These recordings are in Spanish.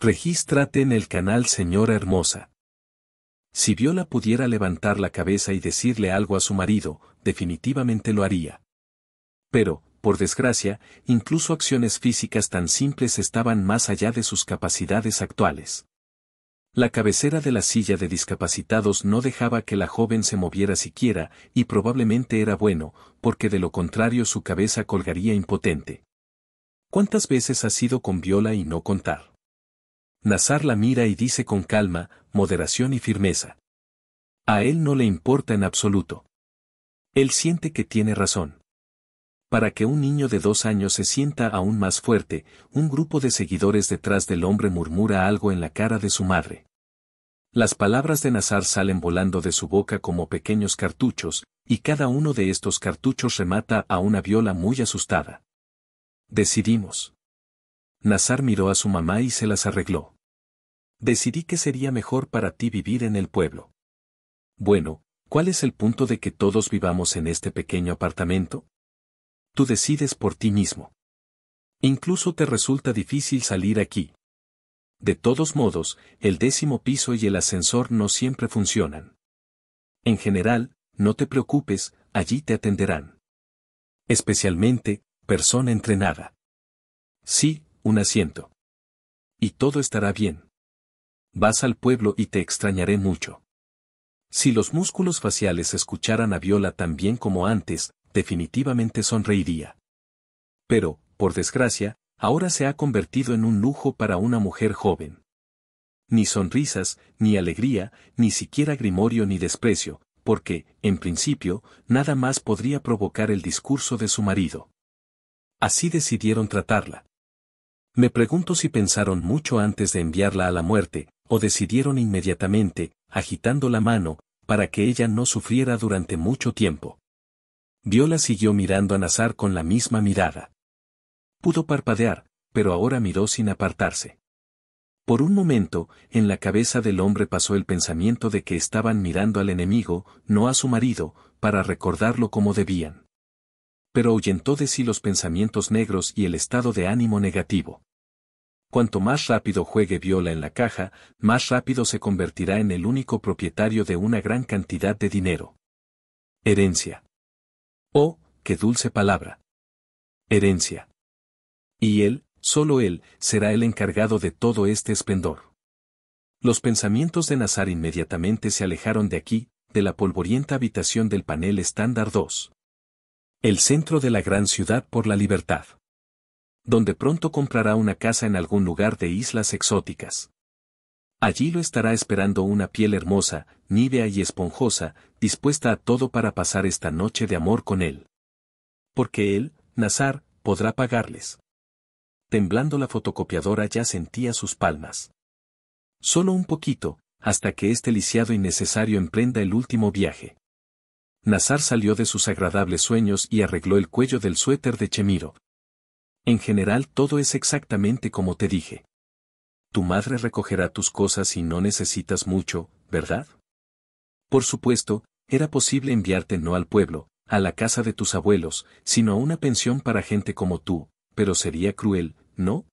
Regístrate en el canal Señora Hermosa. Si Viola pudiera levantar la cabeza y decirle algo a su marido, definitivamente lo haría. Pero, por desgracia, incluso acciones físicas tan simples estaban más allá de sus capacidades actuales. La cabecera de la silla de discapacitados no dejaba que la joven se moviera siquiera, y probablemente era bueno, porque de lo contrario su cabeza colgaría impotente. ¿Cuántas veces has ido con Viola y no contar? Nazar la mira y dice con calma, moderación y firmeza. A él no le importa en absoluto. Él siente que tiene razón. Para que un niño de 2 años se sienta aún más fuerte, un grupo de seguidores detrás del hombre murmura algo en la cara de su madre. Las palabras de Nazar salen volando de su boca como pequeños cartuchos, y cada uno de estos cartuchos remata a una Viola muy asustada. Decidimos. Nazar miró a su mamá y se las arregló. Decidí que sería mejor para ti vivir en el pueblo. Bueno, ¿cuál es el punto de que todos vivamos en este pequeño apartamento? Tú decides por ti mismo. Incluso te resulta difícil salir aquí. De todos modos, el 10º piso y el ascensor no siempre funcionan. En general, no te preocupes, allí te atenderán. Especialmente, persona entrenada. Sí, un asiento. Y todo estará bien. Vas al pueblo y te extrañaré mucho. Si los músculos faciales escucharan a Viola tan bien como antes, definitivamente sonreiría. Pero, por desgracia, ahora se ha convertido en un lujo para una mujer joven. Ni sonrisas, ni alegría, ni siquiera grimorio ni desprecio, porque, en principio, nada más podría provocar el discurso de su marido. Así decidieron tratarla. Me pregunto si pensaron mucho antes de enviarla a la muerte, o decidieron inmediatamente, agitando la mano, para que ella no sufriera durante mucho tiempo. Viola siguió mirando a Nazar con la misma mirada. Pudo parpadear, pero ahora miró sin apartarse. Por un momento, en la cabeza del hombre pasó el pensamiento de que estaban mirando al enemigo, no a su marido, para recordarlo como debían. Pero ahuyentó de sí los pensamientos negros y el estado de ánimo negativo. Cuanto más rápido juegue Viola en la caja, más rápido se convertirá en el único propietario de una gran cantidad de dinero. Herencia. Oh, qué dulce palabra. Herencia. Y él, solo él, será el encargado de todo este esplendor. Los pensamientos de Nazar inmediatamente se alejaron de aquí, de la polvorienta habitación del panel estándar 2. El centro de la gran ciudad por la libertad. Donde pronto comprará una casa en algún lugar de islas exóticas. Allí lo estará esperando una piel hermosa, nívea y esponjosa, dispuesta a todo para pasar esta noche de amor con él. Porque él, Nazar, podrá pagarles. Temblando la fotocopiadora ya sentía sus palmas. Solo un poquito, hasta que este lisiado innecesario emprenda el último viaje. Nazar salió de sus agradables sueños y arregló el cuello del suéter de Chemiro. En general todo es exactamente como te dije. Tu madre recogerá tus cosas y no necesitas mucho, ¿verdad? Por supuesto, era posible enviarte no al pueblo, a la casa de tus abuelos, sino a una pensión para gente como tú, pero sería cruel, ¿no?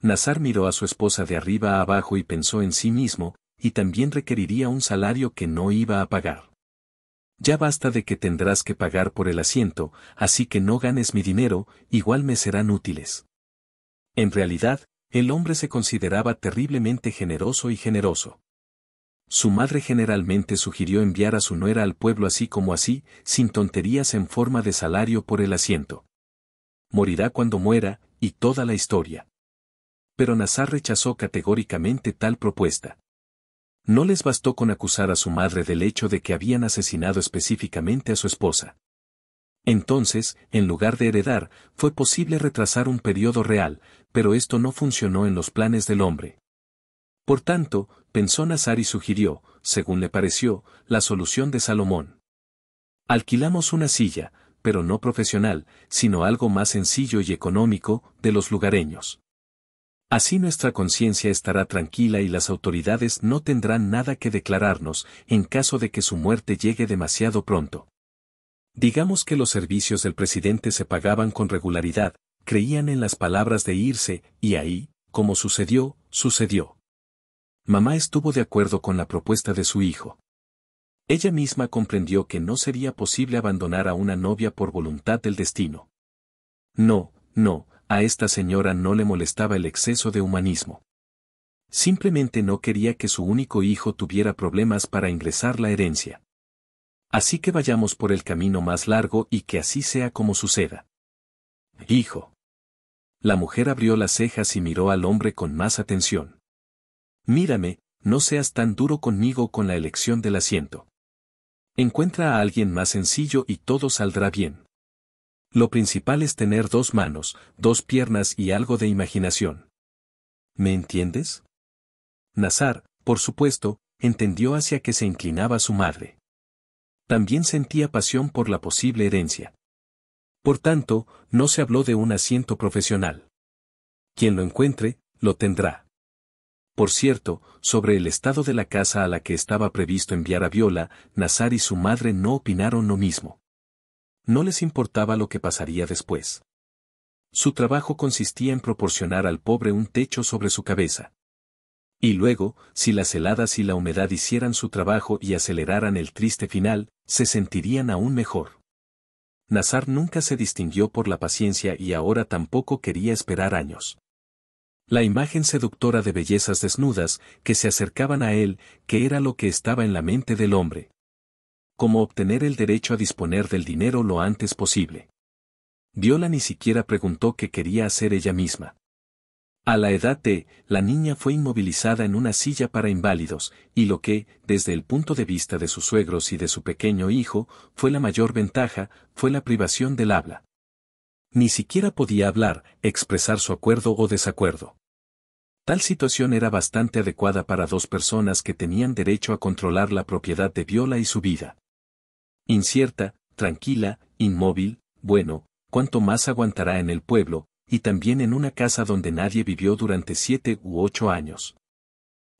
Nazar miró a su esposa de arriba a abajo y pensó en sí mismo, y también requeriría un salario que no iba a pagar. Ya basta de que tendrás que pagar por el asiento, así que no ganes mi dinero, igual me serán útiles. En realidad, el hombre se consideraba terriblemente generoso y generoso. Su madre generalmente sugirió enviar a su nuera al pueblo así como así, sin tonterías en forma de salario por el asiento. Morirá cuando muera, y toda la historia. Pero Nazar rechazó categóricamente tal propuesta. No les bastó con acusar a su madre del hecho de que habían asesinado específicamente a su esposa. Entonces, en lugar de heredar, fue posible retrasar un periodo real, pero esto no funcionó en los planes del hombre. Por tanto, pensó Nazar y sugirió, según le pareció, la solución de Salomón. Alquilamos una silla, pero no profesional, sino algo más sencillo y económico, de los lugareños. Así nuestra conciencia estará tranquila y las autoridades no tendrán nada que declararnos, en caso de que su muerte llegue demasiado pronto. Digamos que los servicios del presidente se pagaban con regularidad, creían en las palabras de irse, y ahí, como sucedió, sucedió. Mamá estuvo de acuerdo con la propuesta de su hijo. Ella misma comprendió que no sería posible abandonar a una novia por voluntad del destino. No, no, a esta señora no le molestaba el exceso de humanismo. Simplemente no quería que su único hijo tuviera problemas para ingresar la herencia. Así que vayamos por el camino más largo y que así sea como suceda. Hijo. La mujer abrió las cejas y miró al hombre con más atención. Mírame, no seas tan duro conmigo con la elección del asiento. Encuentra a alguien más sencillo y todo saldrá bien. Lo principal es tener 2 manos, 2 piernas y algo de imaginación. ¿Me entiendes? Nazar, por supuesto, entendió hacia qué se inclinaba su madre. También sentía pasión por la posible herencia. Por tanto, no se habló de un asiento profesional. Quien lo encuentre, lo tendrá. Por cierto, sobre el estado de la casa a la que estaba previsto enviar a Viola, Nazar y su madre no opinaron lo mismo. No les importaba lo que pasaría después. Su trabajo consistía en proporcionar al pobre un techo sobre su cabeza. Y luego, si las heladas y la humedad hicieran su trabajo y aceleraran el triste final, se sentirían aún mejor. Nazar nunca se distinguió por la paciencia y ahora tampoco quería esperar años. La imagen seductora de bellezas desnudas, que se acercaban a él, que era lo que estaba en la mente del hombre. Como obtener el derecho a disponer del dinero lo antes posible. Viola ni siquiera preguntó qué quería hacer ella misma. A la edad de, la niña fue inmovilizada en una silla para inválidos, y lo que, desde el punto de vista de sus suegros y de su pequeño hijo, fue la mayor ventaja, fue la privación del habla. Ni siquiera podía hablar, expresar su acuerdo o desacuerdo. Tal situación era bastante adecuada para 2 personas que tenían derecho a controlar la propiedad de Viola y su vida. Incierta, tranquila, inmóvil, bueno, ¿cuánto más aguantará en el pueblo, y también en una casa donde nadie vivió durante 7 u 8 años?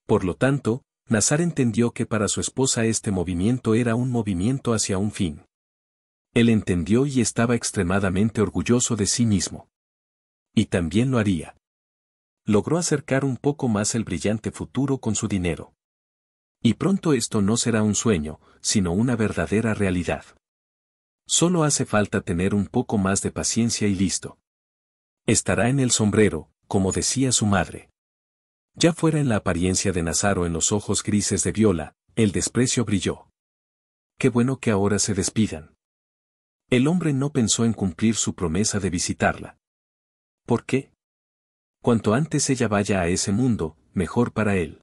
Por lo tanto, Nazar entendió que para su esposa este movimiento era un movimiento hacia un fin. Él entendió y estaba extremadamente orgulloso de sí mismo. Y también lo haría. Logró acercar un poco más el brillante futuro con su dinero. Y pronto esto no será un sueño, sino una verdadera realidad. Solo hace falta tener un poco más de paciencia y listo. Estará en el sombrero, como decía su madre. Ya fuera en la apariencia de Nazar o en los ojos grises de Viola, el desprecio brilló. Qué bueno que ahora se despidan. El hombre no pensó en cumplir su promesa de visitarla. ¿Por qué? Cuanto antes ella vaya a ese mundo, mejor para él.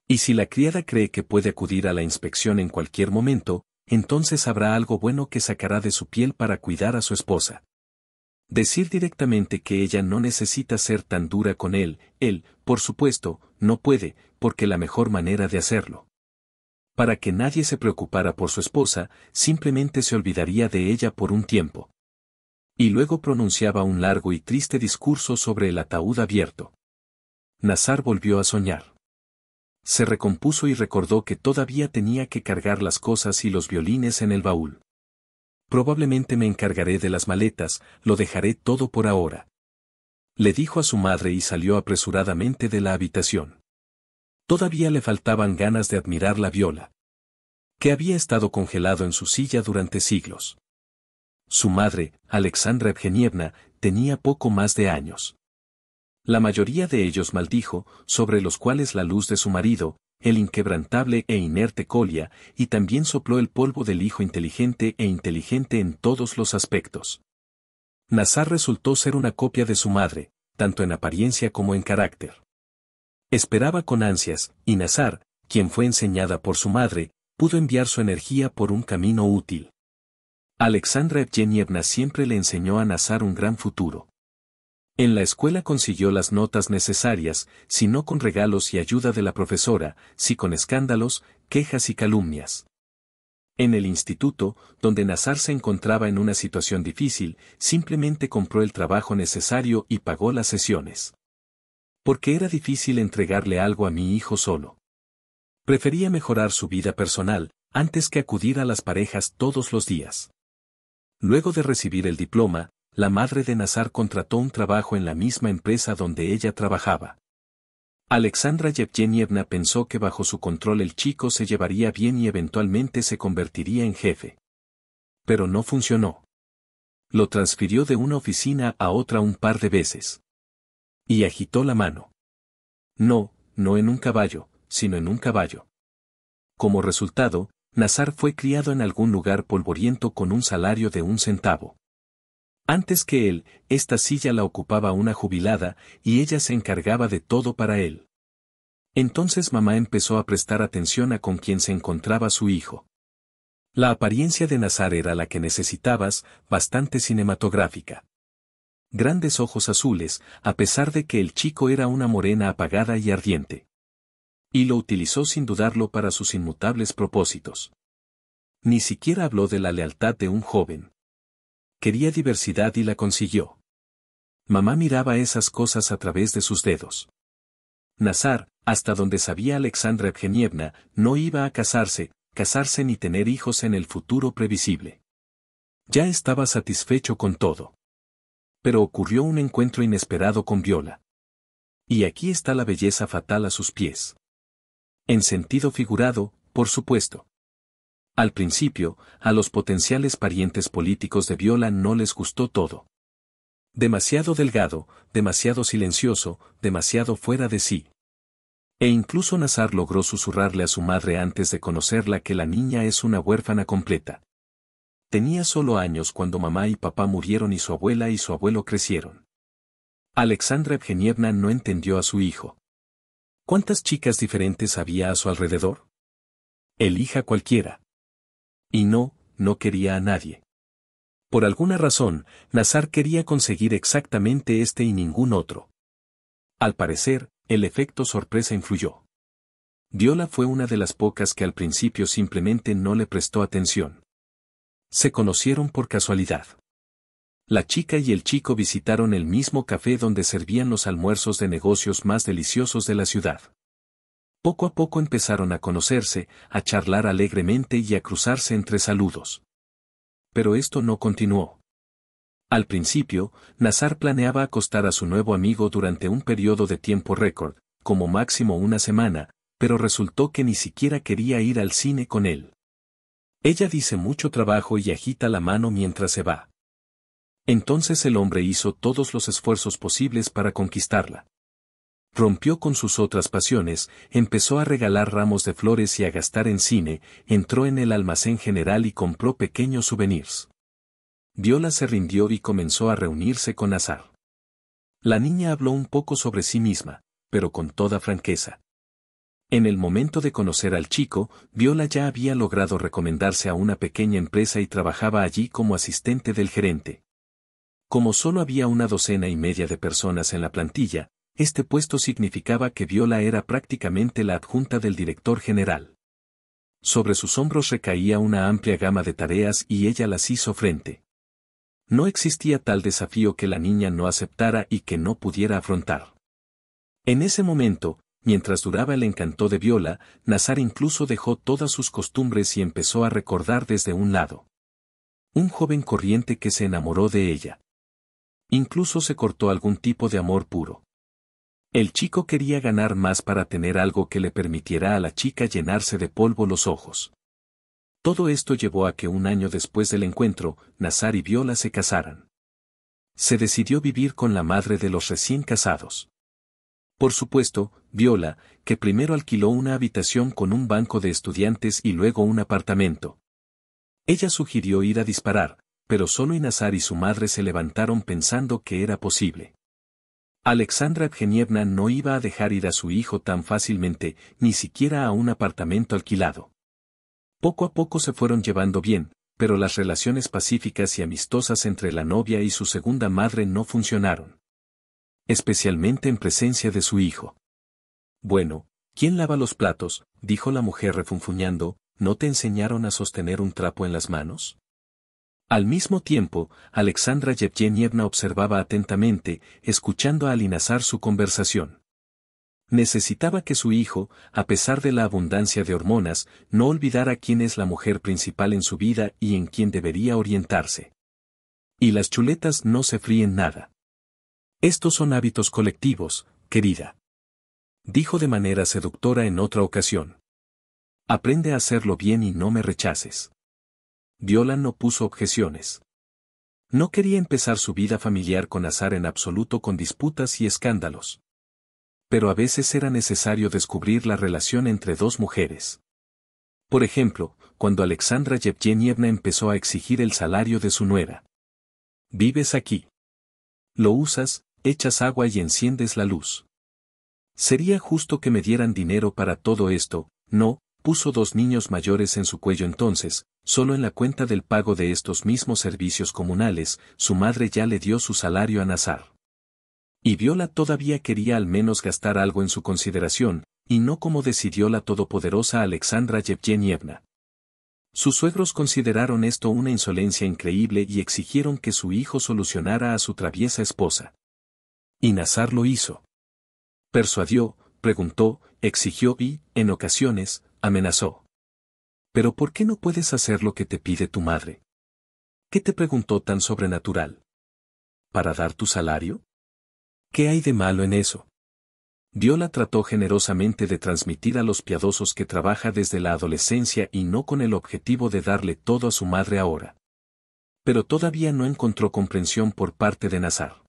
Y si la criada cree que puede acudir a la inspección en cualquier momento, entonces habrá algo bueno que sacará de su piel para cuidar a su esposa. Decir directamente que ella no necesita ser tan dura con él, por supuesto, no puede, porque la mejor manera de hacerlo. Para que nadie se preocupara por su esposa, simplemente se olvidaría de ella por un tiempo. Y luego pronunciaba un largo y triste discurso sobre el ataúd abierto. Nazar volvió a soñar. Se recompuso y recordó que todavía tenía que cargar las cosas y los violines en el baúl. Probablemente me encargaré de las maletas, lo dejaré todo por ahora. Le dijo a su madre y salió apresuradamente de la habitación. Todavía le faltaban ganas de admirar la Viola, que había estado congelado en su silla durante siglos. Su madre, Alexandra Evgenievna, tenía poco más de años. La mayoría de ellos maldijo, sobre los cuales la luz de su marido, el inquebrantable e inerte Colia, y también sopló el polvo del hijo inteligente e inteligente en todos los aspectos. Nazar resultó ser una copia de su madre, tanto en apariencia como en carácter. Esperaba con ansias, y Nazar, quien fue enseñada por su madre, pudo enviar su energía por un camino útil. Alexandra Evgenievna siempre le enseñó a Nazar un gran futuro. En la escuela consiguió las notas necesarias, si no con regalos y ayuda de la profesora, si con escándalos, quejas y calumnias. En el instituto, donde Nazar se encontraba en una situación difícil, simplemente compró el trabajo necesario y pagó las sesiones. Porque era difícil entregarle algo a mi hijo solo. Prefería mejorar su vida personal, antes que acudir a las parejas todos los días. Luego de recibir el diploma, la madre de Nazar contrató un trabajo en la misma empresa donde ella trabajaba. Alexandra Yevgenievna pensó que bajo su control el chico se llevaría bien y eventualmente se convertiría en jefe. Pero no funcionó. Lo transfirió de una oficina a otra un par de veces. Y agitó la mano. No, no en un caballo, sino en un caballo. Como resultado, Nazar fue criado en algún lugar polvoriento con un salario de 1 centavo. Antes que él, esta silla la ocupaba una jubilada, y ella se encargaba de todo para él. Entonces mamá empezó a prestar atención a con quién se encontraba su hijo. La apariencia de Nazar era la que necesitabas, bastante cinematográfica. Grandes ojos azules, a pesar de que el chico era una morena apagada y ardiente. Y lo utilizó sin dudarlo para sus inmutables propósitos. Ni siquiera habló de la lealtad de un joven. Quería diversidad y la consiguió. Mamá miraba esas cosas a través de sus dedos. Nazar, hasta donde sabía Alexandra Evgenievna, no iba a casarse ni tener hijos en el futuro previsible. Ya estaba satisfecho con todo. Pero ocurrió un encuentro inesperado con Viola. Y aquí está la belleza fatal a sus pies. En sentido figurado, por supuesto. Al principio, a los potenciales parientes políticos de Viola no les gustó todo. Demasiado delgado, demasiado silencioso, demasiado fuera de sí. E incluso Nazar logró susurrarle a su madre antes de conocerla que la niña es una huérfana completa. Tenía solo años cuando mamá y papá murieron y su abuela y su abuelo crecieron. Alexandra Evgenievna no entendió a su hijo. ¿Cuántas chicas diferentes había a su alrededor? Elija cualquiera. Y no quería a nadie. Por alguna razón, Nazar quería conseguir exactamente este y ningún otro. Al parecer, el efecto sorpresa influyó. Viola fue una de las pocas que al principio simplemente no le prestó atención. Se conocieron por casualidad. La chica y el chico visitaron el mismo café donde servían los almuerzos de negocios más deliciosos de la ciudad. Poco a poco empezaron a conocerse, a charlar alegremente y a cruzarse entre saludos. Pero esto no continuó. Al principio, Nazar planeaba acostar a su nuevo amigo durante un periodo de tiempo récord, como máximo una semana, pero resultó que ni siquiera quería ir al cine con él. Ella dice mucho trabajo y agita la mano mientras se va. Entonces el hombre hizo todos los esfuerzos posibles para conquistarla. Rompió con sus otras pasiones, empezó a regalar ramos de flores y a gastar en cine, entró en el almacén general y compró pequeños souvenirs. Viola se rindió y comenzó a reunirse con Nazar. La niña habló un poco sobre sí misma, pero con toda franqueza. En el momento de conocer al chico, Viola ya había logrado recomendarse a una pequeña empresa y trabajaba allí como asistente del gerente. Como solo había 1,5 de personas en la plantilla, este puesto significaba que Viola era prácticamente la adjunta del director general. Sobre sus hombros recaía una amplia gama de tareas y ella las hizo frente. No existía tal desafío que la niña no aceptara y que no pudiera afrontar. En ese momento, mientras duraba el encanto de Viola, Nazar incluso dejó todas sus costumbres y empezó a recordar desde un lado. Un joven corriente que se enamoró de ella. Incluso se cortó algún tipo de amor puro. El chico quería ganar más para tener algo que le permitiera a la chica llenarse de polvo los ojos. Todo esto llevó a que un año después del encuentro, Nazar y Viola se casaran. Se decidió vivir con la madre de los recién casados. Por supuesto, Viola, que primero alquiló una habitación con un banco de estudiantes y luego un apartamento. Ella sugirió ir a disparar, pero solo Nazar y su madre se levantaron pensando que era posible. Alexandra Evgenievna no iba a dejar ir a su hijo tan fácilmente, ni siquiera a un apartamento alquilado. Poco a poco se fueron llevando bien, pero las relaciones pacíficas y amistosas entre la novia y su segunda madre no funcionaron. Especialmente en presencia de su hijo. Bueno, ¿quién lava los platos?, dijo la mujer refunfuñando, ¿no te enseñaron a sostener un trapo en las manos? Al mismo tiempo, Alexandra Yevgenievna observaba atentamente, escuchando a Nazar su conversación. Necesitaba que su hijo, a pesar de la abundancia de hormonas, no olvidara quién es la mujer principal en su vida y en quién debería orientarse. Y las chuletas no se fríen nada. Estos son hábitos colectivos, querida. Dijo de manera seductora en otra ocasión. Aprende a hacerlo bien y no me rechaces. Viola no puso objeciones. No quería empezar su vida familiar con Nazar en absoluto, con disputas y escándalos. Pero a veces era necesario descubrir la relación entre dos mujeres. Por ejemplo, cuando Alexandra Yevgenievna empezó a exigir el salario de su nuera. Vives aquí. Lo usas, echas agua y enciendes la luz. Sería justo que me dieran dinero para todo esto. No, puso 2 niños mayores en su cuello entonces, solo en la cuenta del pago de estos mismos servicios comunales, su madre ya le dio su salario a Nazar. Y Viola todavía quería al menos gastar algo en su consideración, y no como decidió la todopoderosa Alexandra Yevgenievna. Sus suegros consideraron esto una insolencia increíble y exigieron que su hijo solucionara a su traviesa esposa. Y Nazar lo hizo. Persuadió, preguntó, exigió y, en ocasiones, amenazó. ¿Pero por qué no puedes hacer lo que te pide tu madre? ¿Qué te preguntó tan sobrenatural? ¿Para dar tu salario? ¿Qué hay de malo en eso? Viola trató generosamente de transmitir a los piadosos que trabaja desde la adolescencia y no con el objetivo de darle todo a su madre ahora. Pero todavía no encontró comprensión por parte de Nazar.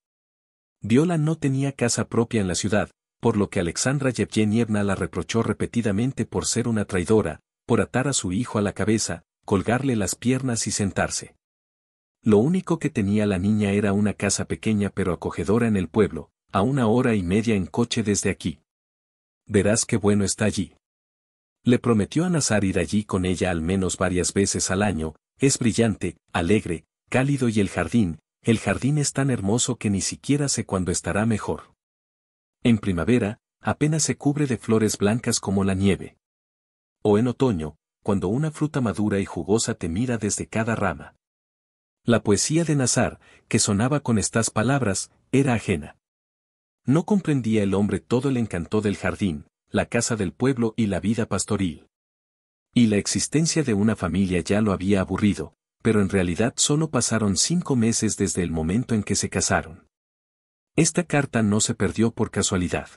Viola no tenía casa propia en la ciudad, por lo que Alexandra Yevgenievna la reprochó repetidamente por ser una traidora, por atar a su hijo a la cabeza, colgarle las piernas y sentarse. Lo único que tenía la niña era una casa pequeña pero acogedora en el pueblo, a 1 hora y media en coche desde aquí. Verás qué bueno está allí. Le prometió a Nazar ir allí con ella al menos varias veces al año. Es brillante, alegre, cálido y el jardín es tan hermoso que ni siquiera sé cuándo estará mejor. En primavera, apenas se cubre de flores blancas como la nieve. O en otoño, cuando una fruta madura y jugosa te mira desde cada rama. La poesía de Nazar, que sonaba con estas palabras, era ajena. No comprendía el hombre todo el encanto del jardín, la casa del pueblo y la vida pastoril. Y la existencia de una familia ya lo había aburrido, pero en realidad solo pasaron 5 meses desde el momento en que se casaron. Esta carta no se perdió por casualidad.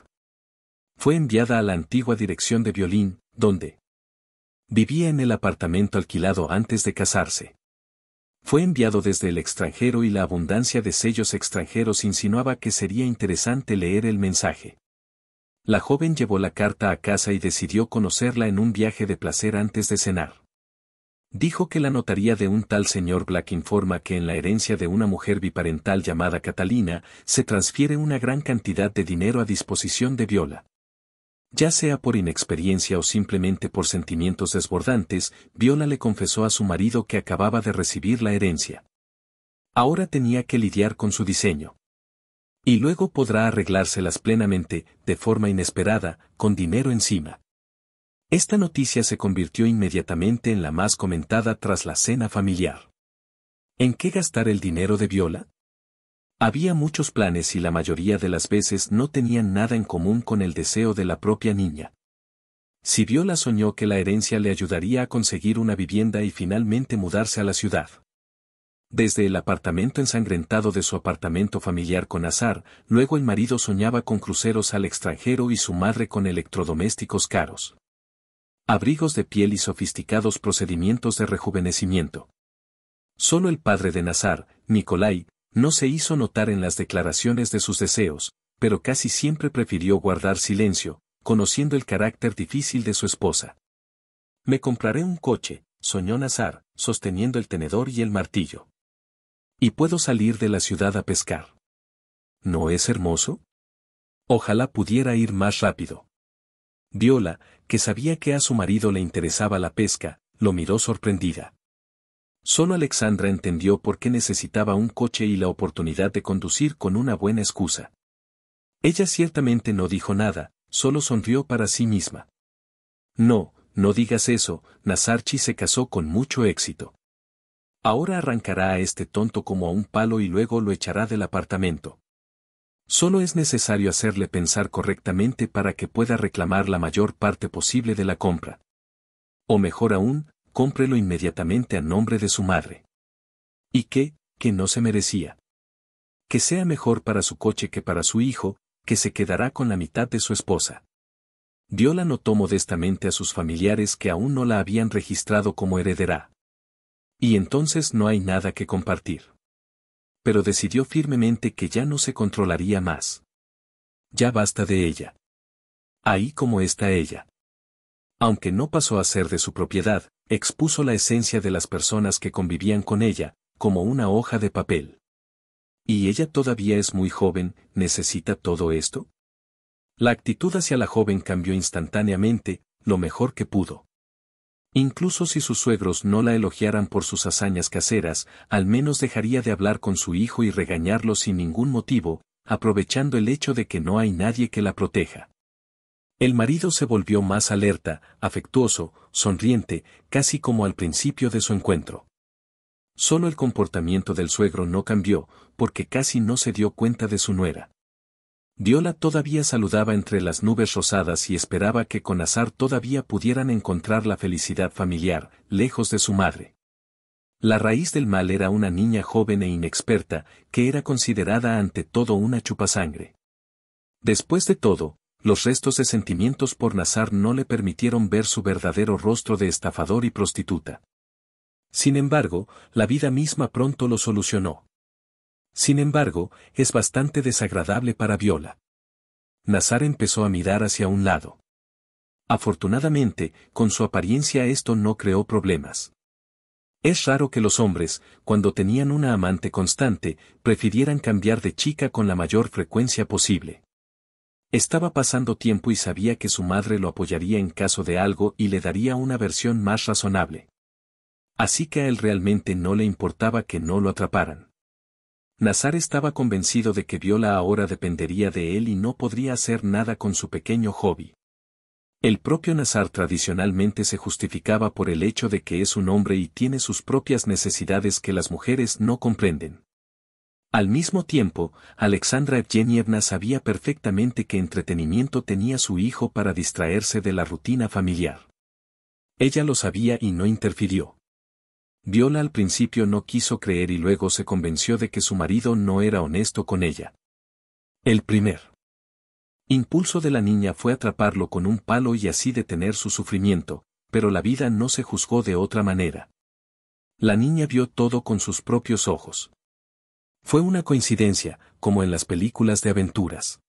Fue enviada a la antigua dirección de Violín, donde vivía en el apartamento alquilado antes de casarse. Fue enviado desde el extranjero y la abundancia de sellos extranjeros insinuaba que sería interesante leer el mensaje. La joven llevó la carta a casa y decidió conocerla en un viaje de placer antes de cenar. Dijo que la notaría de un tal señor Black informa que en la herencia de una mujer biparental llamada Catalina, se transfiere una gran cantidad de dinero a disposición de Viola. Ya sea por inexperiencia o simplemente por sentimientos desbordantes, Viola le confesó a su marido que acababa de recibir la herencia. Ahora tenía que lidiar con su diseño. Y luego podrá arreglárselas plenamente, de forma inesperada, con dinero encima. Esta noticia se convirtió inmediatamente en la más comentada tras la cena familiar. ¿En qué gastar el dinero de Viola? Había muchos planes y la mayoría de las veces no tenían nada en común con el deseo de la propia niña. Si Viola soñó que la herencia le ayudaría a conseguir una vivienda y finalmente mudarse a la ciudad. Desde el apartamento ensangrentado de su apartamento familiar con Nazar, luego el marido soñaba con cruceros al extranjero y su madre con electrodomésticos caros. Abrigos de piel y sofisticados procedimientos de rejuvenecimiento. Solo el padre de Nazar, Nikolai, no se hizo notar en las declaraciones de sus deseos, pero casi siempre prefirió guardar silencio, conociendo el carácter difícil de su esposa. Me compraré un coche, soñó Nazar, sosteniendo el tenedor y el martillo. Y puedo salir de la ciudad a pescar. ¿No es hermoso? Ojalá pudiera ir más rápido. Viola, que sabía que a su marido le interesaba la pesca, lo miró sorprendida. Solo Alexandra entendió por qué necesitaba un coche y la oportunidad de conducir con una buena excusa. Ella ciertamente no dijo nada, solo sonrió para sí misma. No, no digas eso, Nazarchi se casó con mucho éxito. Ahora arrancará a este tonto como a un palo y luego lo echará del apartamento. Solo es necesario hacerle pensar correctamente para que pueda reclamar la mayor parte posible de la compra. O mejor aún, cómprelo inmediatamente a nombre de su madre. ¿Y qué que no se merecía. Que sea mejor para su coche que para su hijo, que se quedará con la mitad de su esposa. Viola notó modestamente a sus familiares que aún no la habían registrado como heredera. Y entonces no hay nada que compartir. Pero decidió firmemente que ya no se controlaría más. Ya basta de ella. Ahí como está ella. Aunque no pasó a ser de su propiedad, expuso la esencia de las personas que convivían con ella, como una hoja de papel. ¿Y ella todavía es muy joven, necesita todo esto? La actitud hacia la joven cambió instantáneamente, lo mejor que pudo. Incluso si sus suegros no la elogiaran por sus hazañas caseras, al menos dejaría de hablar con su hijo y regañarlo sin ningún motivo, aprovechando el hecho de que no hay nadie que la proteja. El marido se volvió más alerta, afectuoso, sonriente, casi como al principio de su encuentro. Solo el comportamiento del suegro no cambió, porque casi no se dio cuenta de su nuera. Viola todavía saludaba entre las nubes rosadas y esperaba que con Nazar todavía pudieran encontrar la felicidad familiar, lejos de su madre. La raíz del mal era una niña joven e inexperta, que era considerada ante todo una chupasangre. Después de todo, los restos de sentimientos por Nazar no le permitieron ver su verdadero rostro de estafador y prostituta. Sin embargo, la vida misma pronto lo solucionó. Sin embargo, es bastante desagradable para Viola. Nazar empezó a mirar hacia un lado. Afortunadamente, con su apariencia esto no creó problemas. Es raro que los hombres, cuando tenían una amante constante, prefirieran cambiar de chica con la mayor frecuencia posible. Estaba pasando tiempo y sabía que su madre lo apoyaría en caso de algo y le daría una versión más razonable. Así que a él realmente no le importaba que no lo atraparan. Nazar estaba convencido de que Viola ahora dependería de él y no podría hacer nada con su pequeño hobby. El propio Nazar tradicionalmente se justificaba por el hecho de que es un hombre y tiene sus propias necesidades que las mujeres no comprenden. Al mismo tiempo, Alexandra Evgenievna sabía perfectamente qué entretenimiento tenía su hijo para distraerse de la rutina familiar. Ella lo sabía y no interfirió. Viola al principio no quiso creer y luego se convenció de que su marido no era honesto con ella. El primer impulso de la niña fue atraparlo con un palo y así detener su sufrimiento, pero la vida no se juzgó de otra manera. La niña vio todo con sus propios ojos. Fue una coincidencia, como en las películas de aventuras.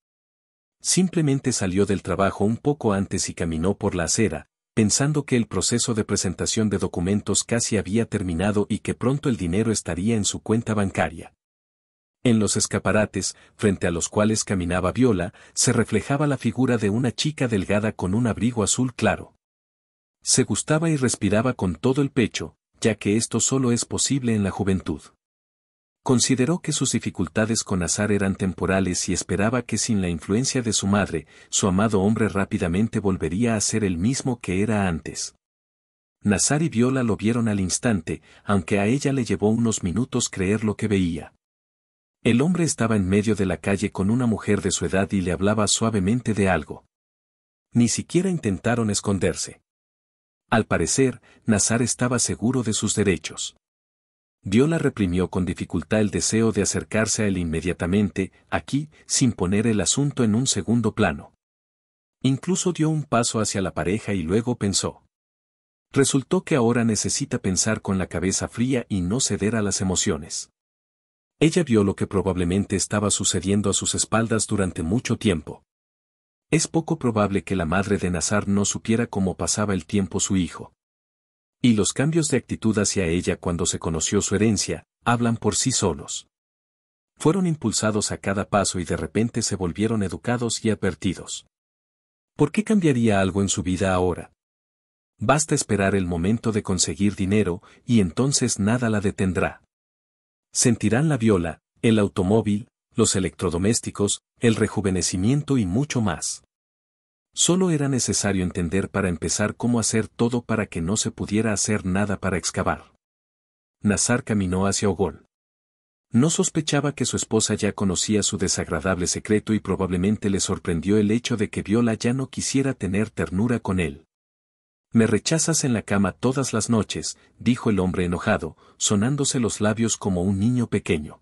Simplemente salió del trabajo un poco antes y caminó por la acera, pensando que el proceso de presentación de documentos casi había terminado y que pronto el dinero estaría en su cuenta bancaria. En los escaparates, frente a los cuales caminaba Viola, se reflejaba la figura de una chica delgada con un abrigo azul claro. Se gustaba y respiraba con todo el pecho, ya que esto solo es posible en la juventud. Consideró que sus dificultades con Nazar eran temporales y esperaba que sin la influencia de su madre, su amado hombre rápidamente volvería a ser el mismo que era antes. Nazar y Viola lo vieron al instante, aunque a ella le llevó unos minutos creer lo que veía. El hombre estaba en medio de la calle con una mujer de su edad y le hablaba suavemente de algo. Ni siquiera intentaron esconderse. Al parecer, Nazar estaba seguro de sus derechos. Viola reprimió con dificultad el deseo de acercarse a él inmediatamente, aquí, sin poner el asunto en un segundo plano. Incluso dio un paso hacia la pareja y luego pensó. Resultó que ahora necesita pensar con la cabeza fría y no ceder a las emociones. Ella vio lo que probablemente estaba sucediendo a sus espaldas durante mucho tiempo. Es poco probable que la madre de Nazar no supiera cómo pasaba el tiempo su hijo. Y los cambios de actitud hacia ella cuando se conoció su herencia, hablan por sí solos. Fueron impulsados a cada paso y de repente se volvieron educados y advertidos. ¿Por qué cambiaría algo en su vida ahora? Basta esperar el momento de conseguir dinero, y entonces nada la detendrá. Sentirán la Viola, el automóvil, los electrodomésticos, el rejuvenecimiento y mucho más. Solo era necesario entender para empezar cómo hacer todo para que no se pudiera hacer nada para excavar. Nazar caminó hacia Ogol. No sospechaba que su esposa ya conocía su desagradable secreto y probablemente le sorprendió el hecho de que Viola ya no quisiera tener ternura con él. Me rechazas en la cama todas las noches, dijo el hombre enojado, sonándose los labios como un niño pequeño.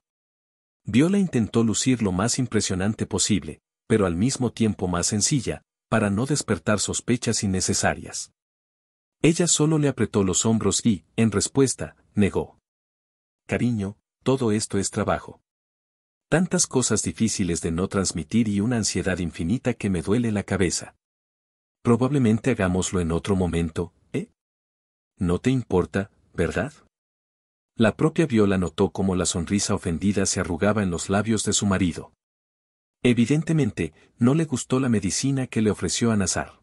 Viola intentó lucir lo más impresionante posible, pero al mismo tiempo más sencilla, para no despertar sospechas innecesarias. Ella solo le apretó los hombros y, en respuesta, negó. Cariño, todo esto es trabajo. Tantas cosas difíciles de no transmitir y una ansiedad infinita que me duele la cabeza. Probablemente hagámoslo en otro momento, ¿eh? No te importa, ¿verdad? La propia Viola notó cómo la sonrisa ofendida se arrugaba en los labios de su marido. Evidentemente, no le gustó la medicina que le ofreció a Nazar.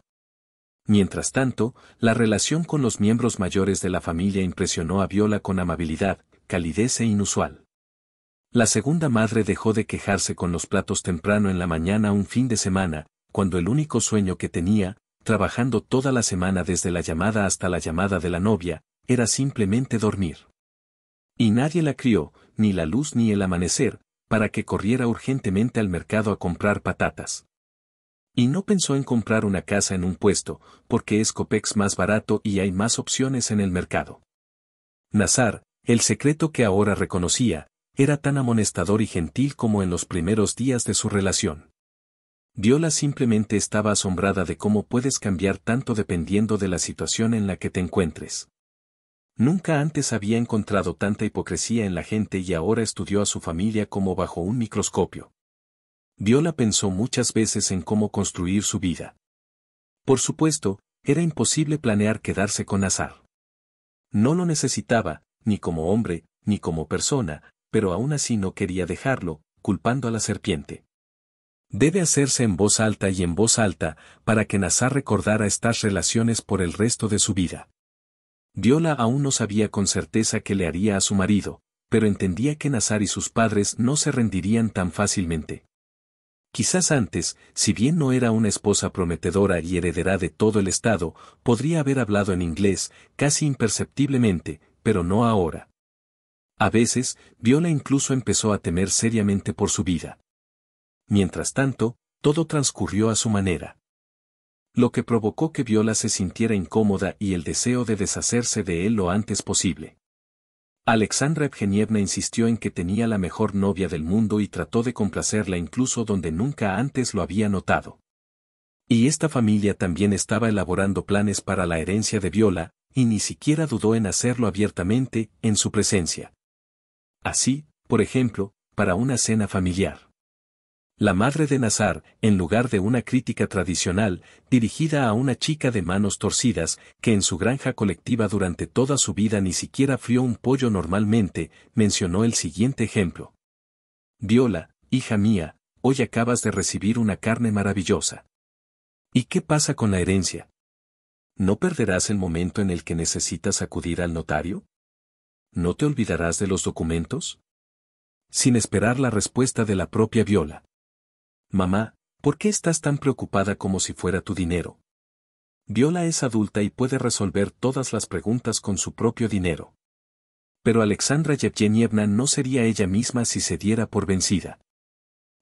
Mientras tanto, la relación con los miembros mayores de la familia impresionó a Viola con amabilidad, calidez e inusual. La segunda madre dejó de quejarse con los platos temprano en la mañana un fin de semana, cuando el único sueño que tenía, trabajando toda la semana desde la llamada hasta la llamada de la novia, era simplemente dormir. Y nadie la crió, ni la luz ni el amanecer, para que corriera urgentemente al mercado a comprar patatas. Y no pensó en comprar una casa en un puesto, porque es Copex más barato y hay más opciones en el mercado. Nazar, el secreto que ahora reconocía, era tan amonestador y gentil como en los primeros días de su relación. Viola simplemente estaba asombrada de cómo puedes cambiar tanto dependiendo de la situación en la que te encuentres. Nunca antes había encontrado tanta hipocresía en la gente y ahora estudió a su familia como bajo un microscopio. Viola pensó muchas veces en cómo construir su vida. Por supuesto, era imposible planear quedarse con Nazar. No lo necesitaba, ni como hombre, ni como persona, pero aún así no quería dejarlo, culpando a la serpiente. Debe hacerse en voz alta, para que Nazar recordara estas relaciones por el resto de su vida. Viola aún no sabía con certeza qué le haría a su marido, pero entendía que Nazar y sus padres no se rendirían tan fácilmente. Quizás antes, si bien no era una esposa prometedora y heredera de todo el estado, podría haber hablado en inglés, casi imperceptiblemente, pero no ahora. A veces, Viola incluso empezó a temer seriamente por su vida. Mientras tanto, todo transcurrió a su manera. Lo que provocó que Viola se sintiera incómoda y el deseo de deshacerse de él lo antes posible. Alexandra Evgenievna insistió en que tenía la mejor novia del mundo y trató de complacerla incluso donde nunca antes lo había notado. Y esta familia también estaba elaborando planes para la herencia de Viola, y ni siquiera dudó en hacerlo abiertamente, en su presencia. Así, por ejemplo, para una cena familiar. La madre de Nazar, en lugar de una crítica tradicional, dirigida a una chica de manos torcidas, que en su granja colectiva durante toda su vida ni siquiera frió un pollo normalmente, mencionó el siguiente ejemplo. Viola, hija mía, hoy acabas de recibir una carne maravillosa. ¿Y qué pasa con la herencia? ¿No perderás el momento en el que necesitas acudir al notario? ¿No te olvidarás de los documentos? Sin esperar la respuesta de la propia Viola. Mamá, ¿por qué estás tan preocupada como si fuera tu dinero? Viola es adulta y puede resolver todas las preguntas con su propio dinero. Pero Alexandra Yevgenievna no sería ella misma si se diera por vencida.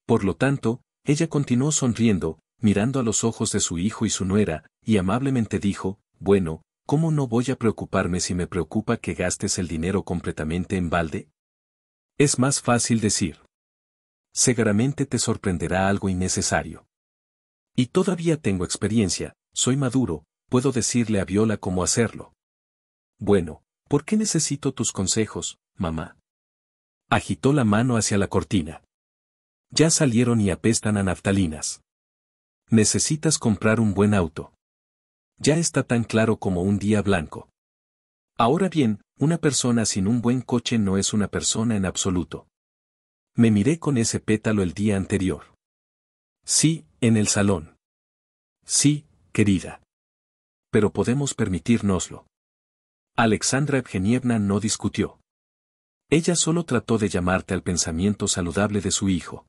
Por lo tanto, ella continuó sonriendo, mirando a los ojos de su hijo y su nuera, y amablemente dijo, bueno, ¿cómo no voy a preocuparme si me preocupa que gastes el dinero completamente en balde? Es más fácil decir. Seguramente te sorprenderá algo innecesario. Y todavía tengo experiencia, soy maduro, puedo decirle a Viola cómo hacerlo. Bueno, ¿por qué necesito tus consejos, mamá? Agitó la mano hacia la cortina. Ya salieron y apestan a naftalinas. Necesitas comprar un buen auto. Ya está tan claro como un día blanco. Ahora bien, una persona sin un buen coche no es una persona en absoluto. Me miré con ese pétalo el día anterior. Sí, en el salón. Sí, querida. Pero podemos permitírnoslo. Alexandra Evgenievna no discutió. Ella solo trató de llamarte al pensamiento saludable de su hijo.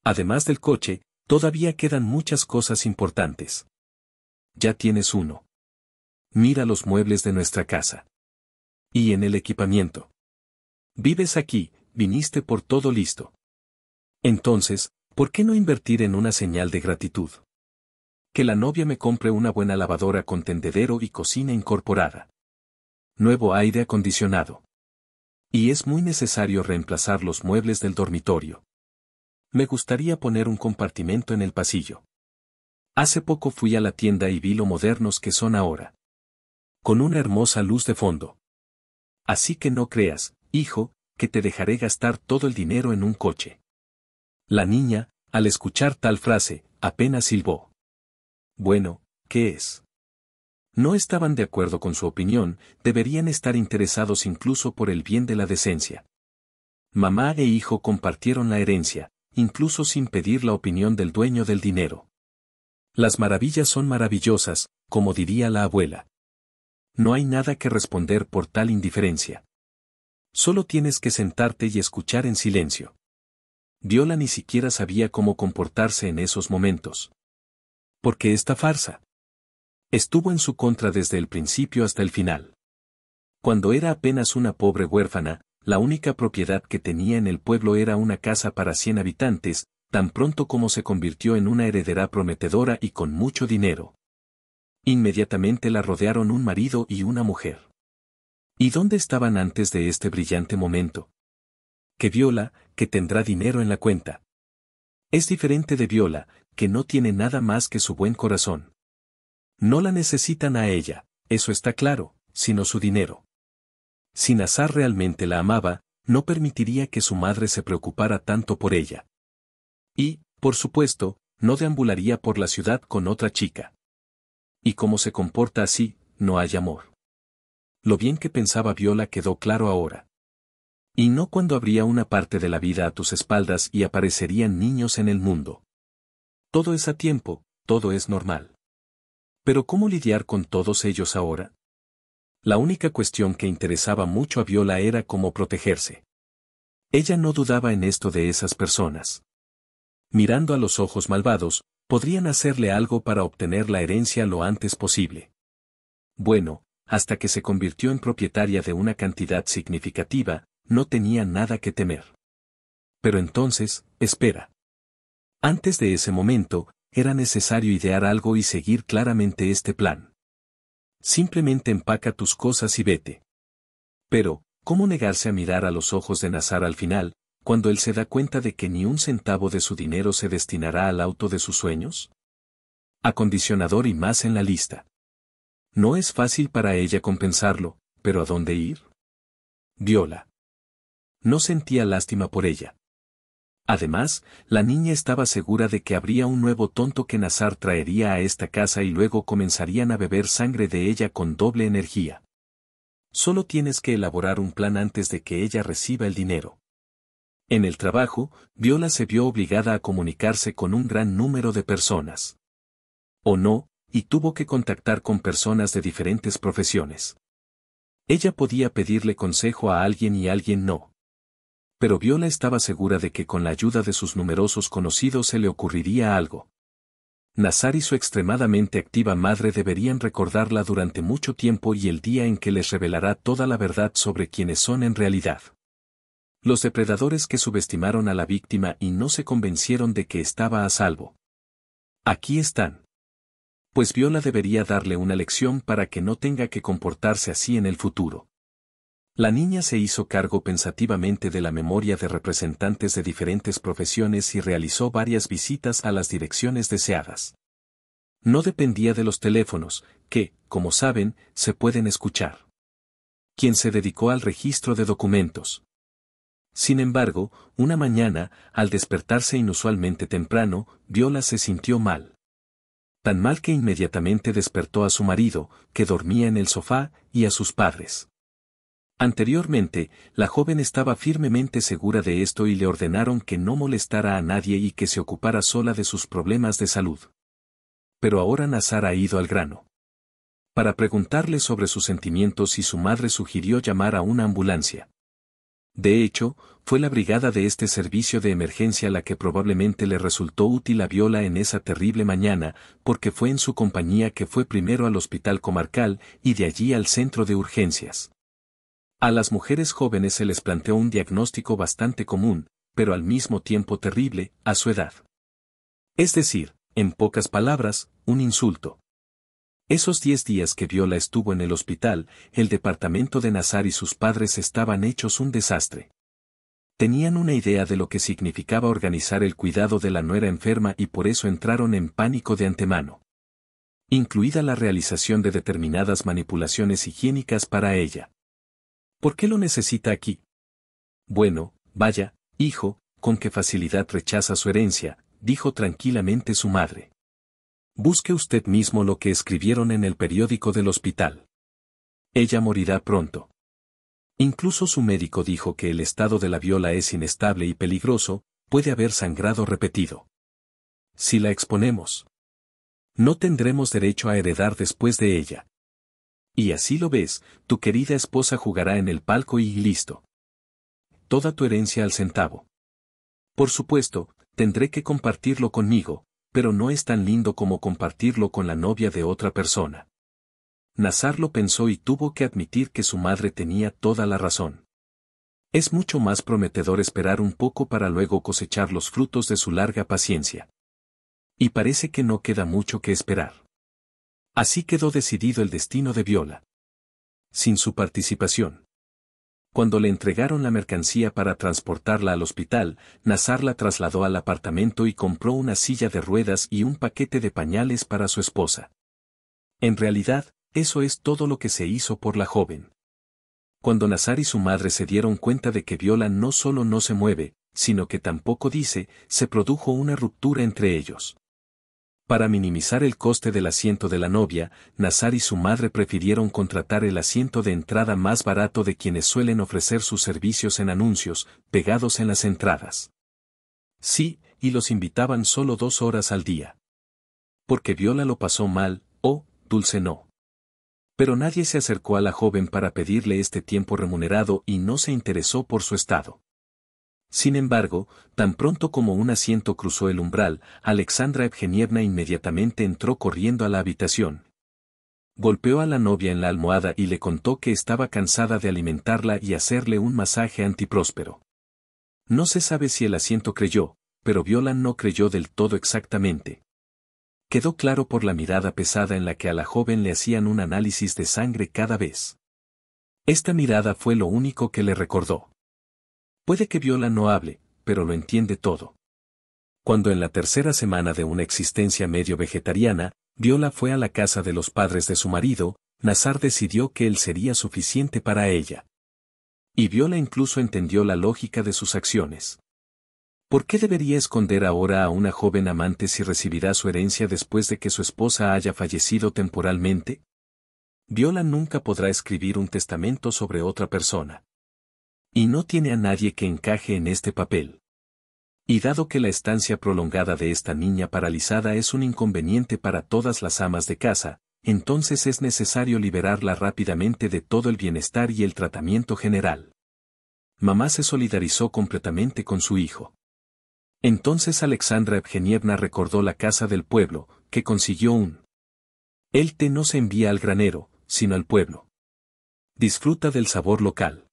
Además del coche, todavía quedan muchas cosas importantes. Ya tienes uno. Mira los muebles de nuestra casa. Y en el equipamiento. Vives aquí, viniste por todo listo. Entonces, ¿por qué no invertir en una señal de gratitud? Que la novia me compre una buena lavadora con tendedero y cocina incorporada. Nuevo aire acondicionado. Y es muy necesario reemplazar los muebles del dormitorio. Me gustaría poner un compartimento en el pasillo. Hace poco fui a la tienda y vi lo modernos que son ahora. Con una hermosa luz de fondo. Así que no creas, hijo, que te dejaré gastar todo el dinero en un coche. La niña, al escuchar tal frase, apenas silbó. Bueno, ¿qué es? No estaban de acuerdo con su opinión, deberían estar interesados incluso por el bien de la decencia. Mamá e hijo compartieron la herencia, incluso sin pedir la opinión del dueño del dinero. Las maravillas son maravillosas, como diría la abuela. No hay nada que responder por tal indiferencia. Solo tienes que sentarte y escuchar en silencio. Viola ni siquiera sabía cómo comportarse en esos momentos. ¿Por qué esta farsa? Estuvo en su contra desde el principio hasta el final. Cuando era apenas una pobre huérfana, la única propiedad que tenía en el pueblo era una casa para 100 habitantes, tan pronto como se convirtió en una heredera prometedora y con mucho dinero. Inmediatamente la rodearon un marido y una mujer. ¿Y dónde estaban antes de este brillante momento? Que Viola, que tendrá dinero en la cuenta. Es diferente de Viola, que no tiene nada más que su buen corazón. No la necesitan a ella, eso está claro, sino su dinero. Si Nazar realmente la amaba, no permitiría que su madre se preocupara tanto por ella. Y, por supuesto, no deambularía por la ciudad con otra chica. Y como se comporta así, no hay amor. Lo bien que pensaba Viola quedó claro ahora. Y no cuando habría una parte de la vida a tus espaldas y aparecerían niños en el mundo. Todo es a tiempo, todo es normal. Pero ¿cómo lidiar con todos ellos ahora? La única cuestión que interesaba mucho a Viola era cómo protegerse. Ella no dudaba en esto de esas personas. Mirando a los ojos malvados, podrían hacerle algo para obtener la herencia lo antes posible. Bueno, hasta que se convirtió en propietaria de una cantidad significativa, no tenía nada que temer. Pero entonces, espera. Antes de ese momento, era necesario idear algo y seguir claramente este plan. Simplemente empaca tus cosas y vete. Pero, ¿cómo negarse a mirar a los ojos de Nazar al final, cuando él se da cuenta de que ni un centavo de su dinero se destinará al auto de sus sueños? Acondicionador y más en la lista. No es fácil para ella compensarlo, pero ¿a dónde ir? Viola. No sentía lástima por ella. Además, la niña estaba segura de que habría un nuevo tonto que Nazar traería a esta casa y luego comenzarían a beber sangre de ella con doble energía. Solo tienes que elaborar un plan antes de que ella reciba el dinero. En el trabajo, Viola se vio obligada a comunicarse con un gran número de personas. O no, y tuvo que contactar con personas de diferentes profesiones. Ella podía pedirle consejo a alguien y alguien no. Pero Viola estaba segura de que con la ayuda de sus numerosos conocidos se le ocurriría algo. Nazar y su extremadamente activa madre deberían recordarla durante mucho tiempo y el día en que les revelará toda la verdad sobre quiénes son en realidad. Los depredadores que subestimaron a la víctima y no se convencieron de que estaba a salvo. Aquí están. Pues Viola debería darle una lección para que no tenga que comportarse así en el futuro. La niña se hizo cargo pensativamente de la memoria de representantes de diferentes profesiones y realizó varias visitas a las direcciones deseadas. No dependía de los teléfonos, que, como saben, se pueden escuchar. Quien se dedicó al registro de documentos. Sin embargo, una mañana, al despertarse inusualmente temprano, Viola se sintió mal. Tan mal que inmediatamente despertó a su marido, que dormía en el sofá, y a sus padres. Anteriormente, la joven estaba firmemente segura de esto y le ordenaron que no molestara a nadie y que se ocupara sola de sus problemas de salud. Pero ahora Nazar ha ido al grano. Para preguntarle sobre sus sentimientos y su madre sugirió llamar a una ambulancia. De hecho, fue la brigada de este servicio de emergencia la que probablemente le resultó útil a Viola en esa terrible mañana, porque fue en su compañía que fue primero al hospital comarcal y de allí al centro de urgencias. A las mujeres jóvenes se les planteó un diagnóstico bastante común, pero al mismo tiempo terrible, a su edad. Es decir, En pocas palabras, un insulto. Esos 10 días que Viola estuvo en el hospital, el departamento de Nazar y sus padres estaban hechos un desastre. Tenían una idea de lo que significaba organizar el cuidado de la nuera enferma y por eso entraron en pánico de antemano. Incluida la realización de determinadas manipulaciones higiénicas para ella. ¿Por qué lo necesita aquí? Bueno, vaya, hijo, con qué facilidad rechaza su herencia, dijo tranquilamente su madre. Busque usted mismo lo que escribieron en el periódico del hospital. Ella morirá pronto. Incluso su médico dijo que el estado de la Viola es inestable y peligroso, puede haber sangrado repetido. Si la exponemos, no tendremos derecho a heredar después de ella. Y así lo ves, tu querida esposa jugará en el palco y listo. Toda tu herencia al centavo. Por supuesto, tendré que compartirlo conmigo, pero no es tan lindo como compartirlo con la novia de otra persona. Nazar lo pensó y tuvo que admitir que su madre tenía toda la razón. Es mucho más prometedor esperar un poco para luego cosechar los frutos de su larga paciencia. Y parece que no queda mucho que esperar. Así quedó decidido el destino de Viola. Sin su participación. Cuando le entregaron la mercancía para transportarla al hospital, Nazar la trasladó al apartamento y compró una silla de ruedas y un paquete de pañales para su esposa. En realidad, eso es todo lo que se hizo por la joven. Cuando Nazar y su madre se dieron cuenta de que Viola no solo no se mueve, sino que tampoco dice, se produjo una ruptura entre ellos. Para minimizar el coste del asiento de la novia, Nazar y su madre prefirieron contratar el asiento de entrada más barato de quienes suelen ofrecer sus servicios en anuncios, pegados en las entradas. Sí, y los invitaban solo 2 horas al día. Porque Viola lo pasó mal, Dulce no. Pero nadie se acercó a la joven para pedirle este tiempo remunerado y no se interesó por su estado. Sin embargo, tan pronto como un asiento cruzó el umbral, Alexandra Evgenievna inmediatamente entró corriendo a la habitación. Golpeó a la novia en la almohada y le contó que estaba cansada de alimentarla y hacerle un masaje antipróspero. No se sabe si el asiento creyó, pero Viola no creyó del todo exactamente. Quedó claro por la mirada pesada en la que a la joven le hacían un análisis de sangre cada vez. Esta mirada fue lo único que le recordó. Puede que Viola no hable, pero lo entiende todo. Cuando en la tercera semana de una existencia medio vegetariana, Viola fue a la casa de los padres de su marido, Nazar decidió que él sería suficiente para ella. Y Viola incluso entendió la lógica de sus acciones. ¿Por qué debería esconder ahora a una joven amante si recibirá su herencia después de que su esposa haya fallecido temporalmente? Viola nunca podrá escribir un testamento sobre otra persona. Y no tiene a nadie que encaje en este papel. Y dado que la estancia prolongada de esta niña paralizada es un inconveniente para todas las amas de casa, entonces es necesario liberarla rápidamente de todo el bienestar y el tratamiento general. Mamá se solidarizó completamente con su hijo. Entonces Alexandra Evgenievna recordó la casa del pueblo, que consiguió un. El té no se envía al granero, sino al pueblo. Disfruta del sabor local.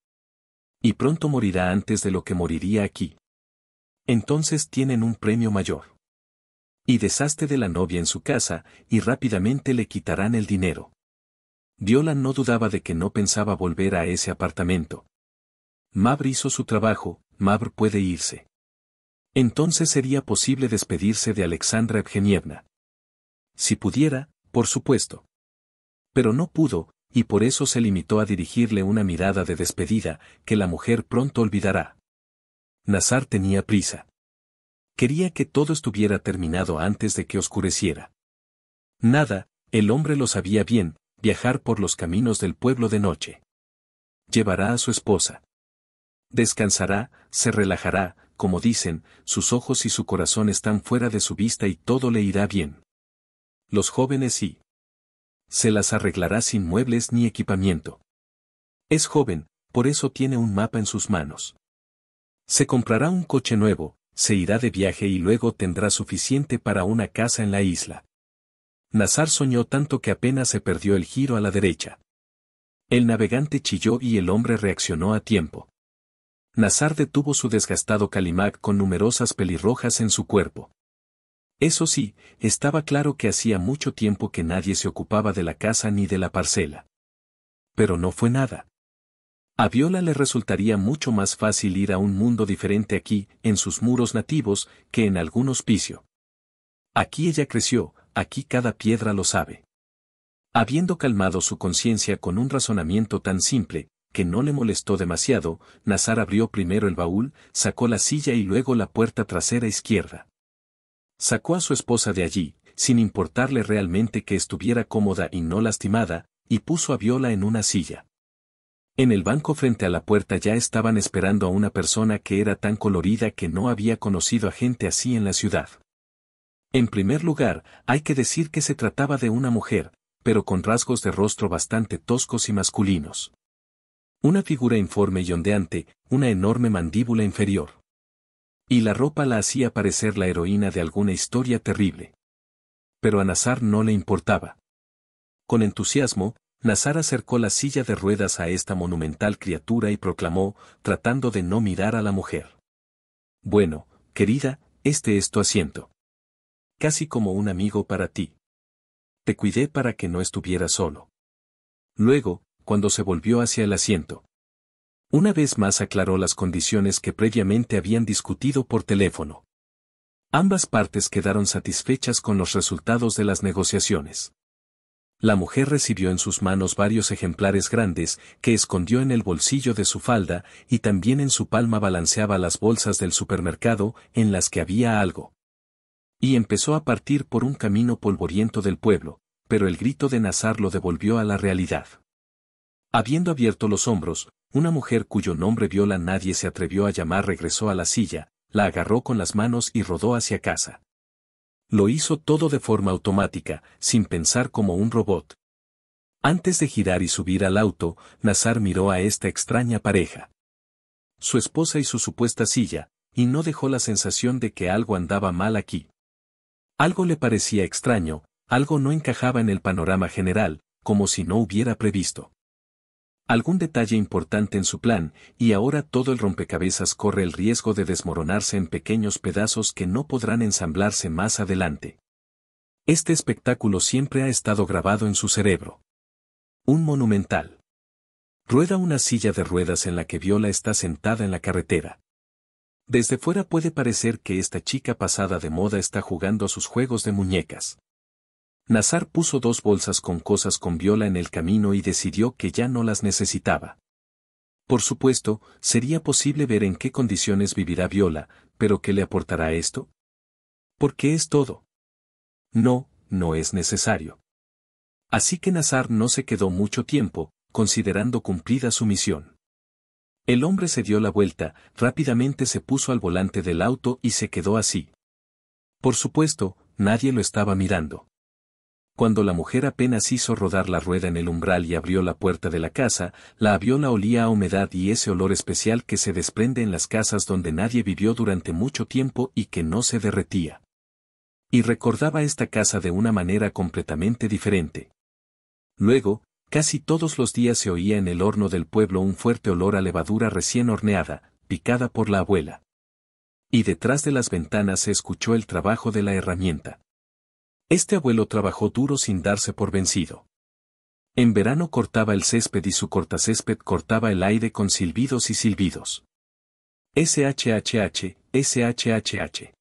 Y pronto morirá antes de lo que moriría aquí. Entonces tienen un premio mayor. Y deshazte de la novia en su casa, y rápidamente le quitarán el dinero. Viola no dudaba de que no pensaba volver a ese apartamento. Mabr hizo su trabajo, Mabr puede irse. Entonces sería posible despedirse de Alexandra Evgenievna. Si pudiera, por supuesto. Pero no pudo, y por eso se limitó a dirigirle una mirada de despedida, que la mujer pronto olvidará. Nazar tenía prisa. Quería que todo estuviera terminado antes de que oscureciera. Nada, el hombre lo sabía bien, viajar por los caminos del pueblo de noche. Llevará a su esposa. Descansará, se relajará, como dicen, sus ojos y su corazón están fuera de su vista y todo le irá bien. Los jóvenes sí. Se las arreglará sin muebles ni equipamiento. Es joven, por eso tiene un mapa en sus manos. Se comprará un coche nuevo, se irá de viaje y luego tendrá suficiente para una casa en la isla. Nazar soñó tanto que apenas se perdió el giro a la derecha. El navegante chilló y el hombre reaccionó a tiempo. Nazar detuvo su desgastado calimac con numerosas pelirrojas en su cuerpo. Eso sí, estaba claro que hacía mucho tiempo que nadie se ocupaba de la casa ni de la parcela. Pero no fue nada. A Viola le resultaría mucho más fácil ir a un mundo diferente aquí, en sus muros nativos, que en algún hospicio. Aquí ella creció, aquí cada piedra lo sabe. Habiendo calmado su conciencia con un razonamiento tan simple, que no le molestó demasiado, Nazar abrió primero el baúl, sacó la silla y luego la puerta trasera izquierda. Sacó a su esposa de allí, sin importarle realmente que estuviera cómoda y no lastimada, y puso a Viola en una silla. En el banco frente a la puerta ya estaban esperando a una persona que era tan colorida que no había conocido a gente así en la ciudad. En primer lugar, hay que decir que se trataba de una mujer, pero con rasgos de rostro bastante toscos y masculinos. Una figura informe y ondeante, una enorme mandíbula inferior. Y la ropa la hacía parecer la heroína de alguna historia terrible. Pero a Nazar no le importaba. Con entusiasmo, Nazar acercó la silla de ruedas a esta monumental criatura y proclamó, tratando de no mirar a la mujer. Bueno, querida, este es tu asiento. Casi como un amigo para ti. Te cuidé para que no estuvieras solo. Luego, cuando se volvió hacia el asiento, una vez más aclaró las condiciones que previamente habían discutido por teléfono. Ambas partes quedaron satisfechas con los resultados de las negociaciones. La mujer recibió en sus manos varios ejemplares grandes, que escondió en el bolsillo de su falda, y también en su palma balanceaba las bolsas del supermercado, en las que había algo. Y empezó a partir por un camino polvoriento del pueblo, pero el grito de Nazar lo devolvió a la realidad. Habiendo abierto los hombros, una mujer cuyo nombre Viola nadie se atrevió a llamar regresó a la silla, la agarró con las manos y rodó hacia casa. Lo hizo todo de forma automática, sin pensar como un robot. Antes de girar y subir al auto, Nazar miró a esta extraña pareja. Su esposa y su supuesta silla, y no dejó la sensación de que algo andaba mal aquí. Algo le parecía extraño, algo no encajaba en el panorama general, como si no hubiera previsto algún detalle importante en su plan, y ahora todo el rompecabezas corre el riesgo de desmoronarse en pequeños pedazos que no podrán ensamblarse más adelante. Este espectáculo siempre ha estado grabado en su cerebro. Un monumental. Rueda una silla de ruedas en la que Viola está sentada en la carretera. Desde fuera puede parecer que esta chica pasada de moda está jugando a sus juegos de muñecas. Nazar puso 2 bolsas con cosas con Viola en el camino y decidió que ya no las necesitaba. Por supuesto, sería posible ver en qué condiciones vivirá Viola, pero ¿qué le aportará esto? Porque es todo. No, no es necesario. Así que Nazar no se quedó mucho tiempo, considerando cumplida su misión. El hombre se dio la vuelta, rápidamente se puso al volante del auto y se quedó así. Por supuesto, nadie lo estaba mirando. Cuando la mujer apenas hizo rodar la rueda en el umbral y abrió la puerta de la casa, la Viola olía a humedad y ese olor especial que se desprende en las casas donde nadie vivió durante mucho tiempo y que no se derretía. Y recordaba esta casa de una manera completamente diferente. Luego, casi todos los días se oía en el horno del pueblo un fuerte olor a levadura recién horneada, picada por la abuela. Y detrás de las ventanas se escuchó el trabajo de la herramienta. Este abuelo trabajó duro sin darse por vencido. En verano cortaba el césped y su cortacésped cortaba el aire con silbidos y silbidos. SHHH, SHHH.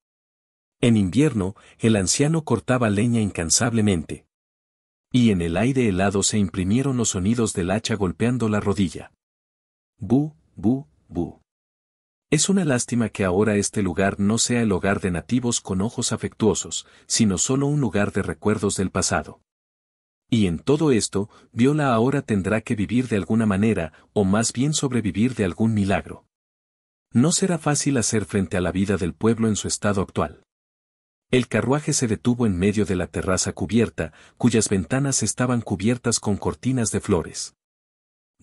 En invierno, el anciano cortaba leña incansablemente. Y en el aire helado se imprimieron los sonidos del hacha golpeando la rodilla. Bu, bu, bu. Es una lástima que ahora este lugar no sea el hogar de nativos con ojos afectuosos, sino solo un lugar de recuerdos del pasado. Y en todo esto, Viola ahora tendrá que vivir de alguna manera, o más bien sobrevivir de algún milagro. No será fácil hacer frente a la vida del pueblo en su estado actual. El carruaje se detuvo en medio de la terraza cubierta, cuyas ventanas estaban cubiertas con cortinas de flores.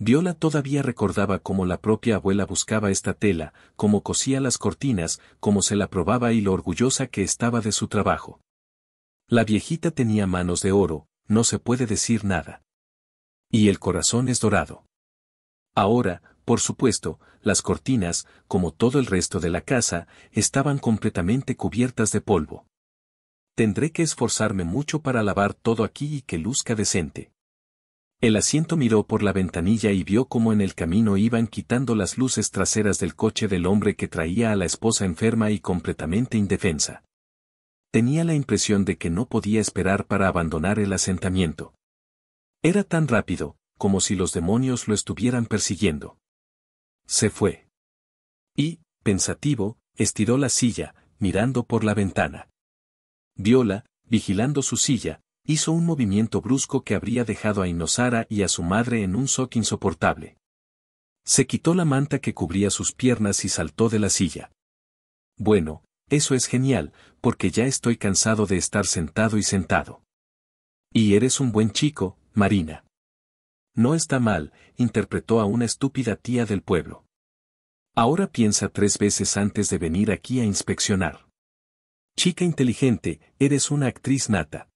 Viola todavía recordaba cómo la propia abuela buscaba esta tela, cómo cosía las cortinas, cómo se la probaba y lo orgullosa que estaba de su trabajo. La viejita tenía manos de oro, no se puede decir nada. Y el corazón es dorado. Ahora, por supuesto, las cortinas, como todo el resto de la casa, estaban completamente cubiertas de polvo. Tendré que esforzarme mucho para lavar todo aquí y que luzca decente. El asiento miró por la ventanilla y vio cómo en el camino iban quitando las luces traseras del coche del hombre que traía a la esposa enferma y completamente indefensa. Tenía la impresión de que no podía esperar para abandonar el asentamiento. Era tan rápido, como si los demonios lo estuvieran persiguiendo. Se fue. Y, pensativo, estiró la silla, mirando por la ventana. Viola, vigilando su silla, hizo un movimiento brusco que habría dejado a Inosara y a su madre en un shock insoportable. Se quitó la manta que cubría sus piernas y saltó de la silla. Bueno, eso es genial, porque ya estoy cansado de estar sentado y sentado. Y eres un buen chico, Marina. No está mal, interpretó a una estúpida tía del pueblo. Ahora piensa 3 veces antes de venir aquí a inspeccionar. Chica inteligente, eres una actriz nata.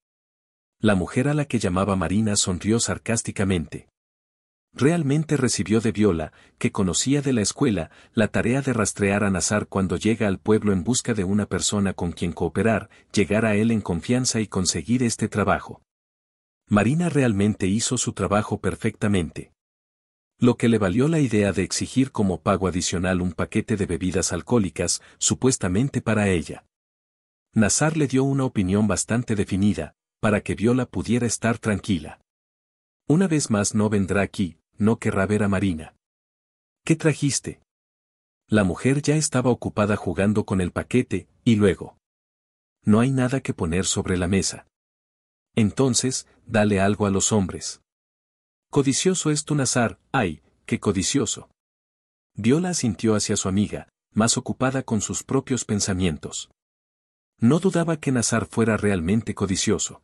La mujer a la que llamaba Marina sonrió sarcásticamente. Realmente recibió de Viola, que conocía de la escuela, la tarea de rastrear a Nazar cuando llega al pueblo en busca de una persona con quien cooperar, llegar a él en confianza y conseguir este trabajo. Marina realmente hizo su trabajo perfectamente. Lo que le valió la idea de exigir como pago adicional un paquete de bebidas alcohólicas, supuestamente para ella. Nazar le dio una opinión bastante definida, para que Viola pudiera estar tranquila. Una vez más no vendrá aquí, no querrá ver a Marina. ¿Qué trajiste? La mujer ya estaba ocupada jugando con el paquete, y luego. No hay nada que poner sobre la mesa. Entonces, dale algo a los hombres. Codicioso es tu Nazar, ay, qué codicioso. Viola asintió hacia su amiga, más ocupada con sus propios pensamientos. No dudaba que Nazar fuera realmente codicioso.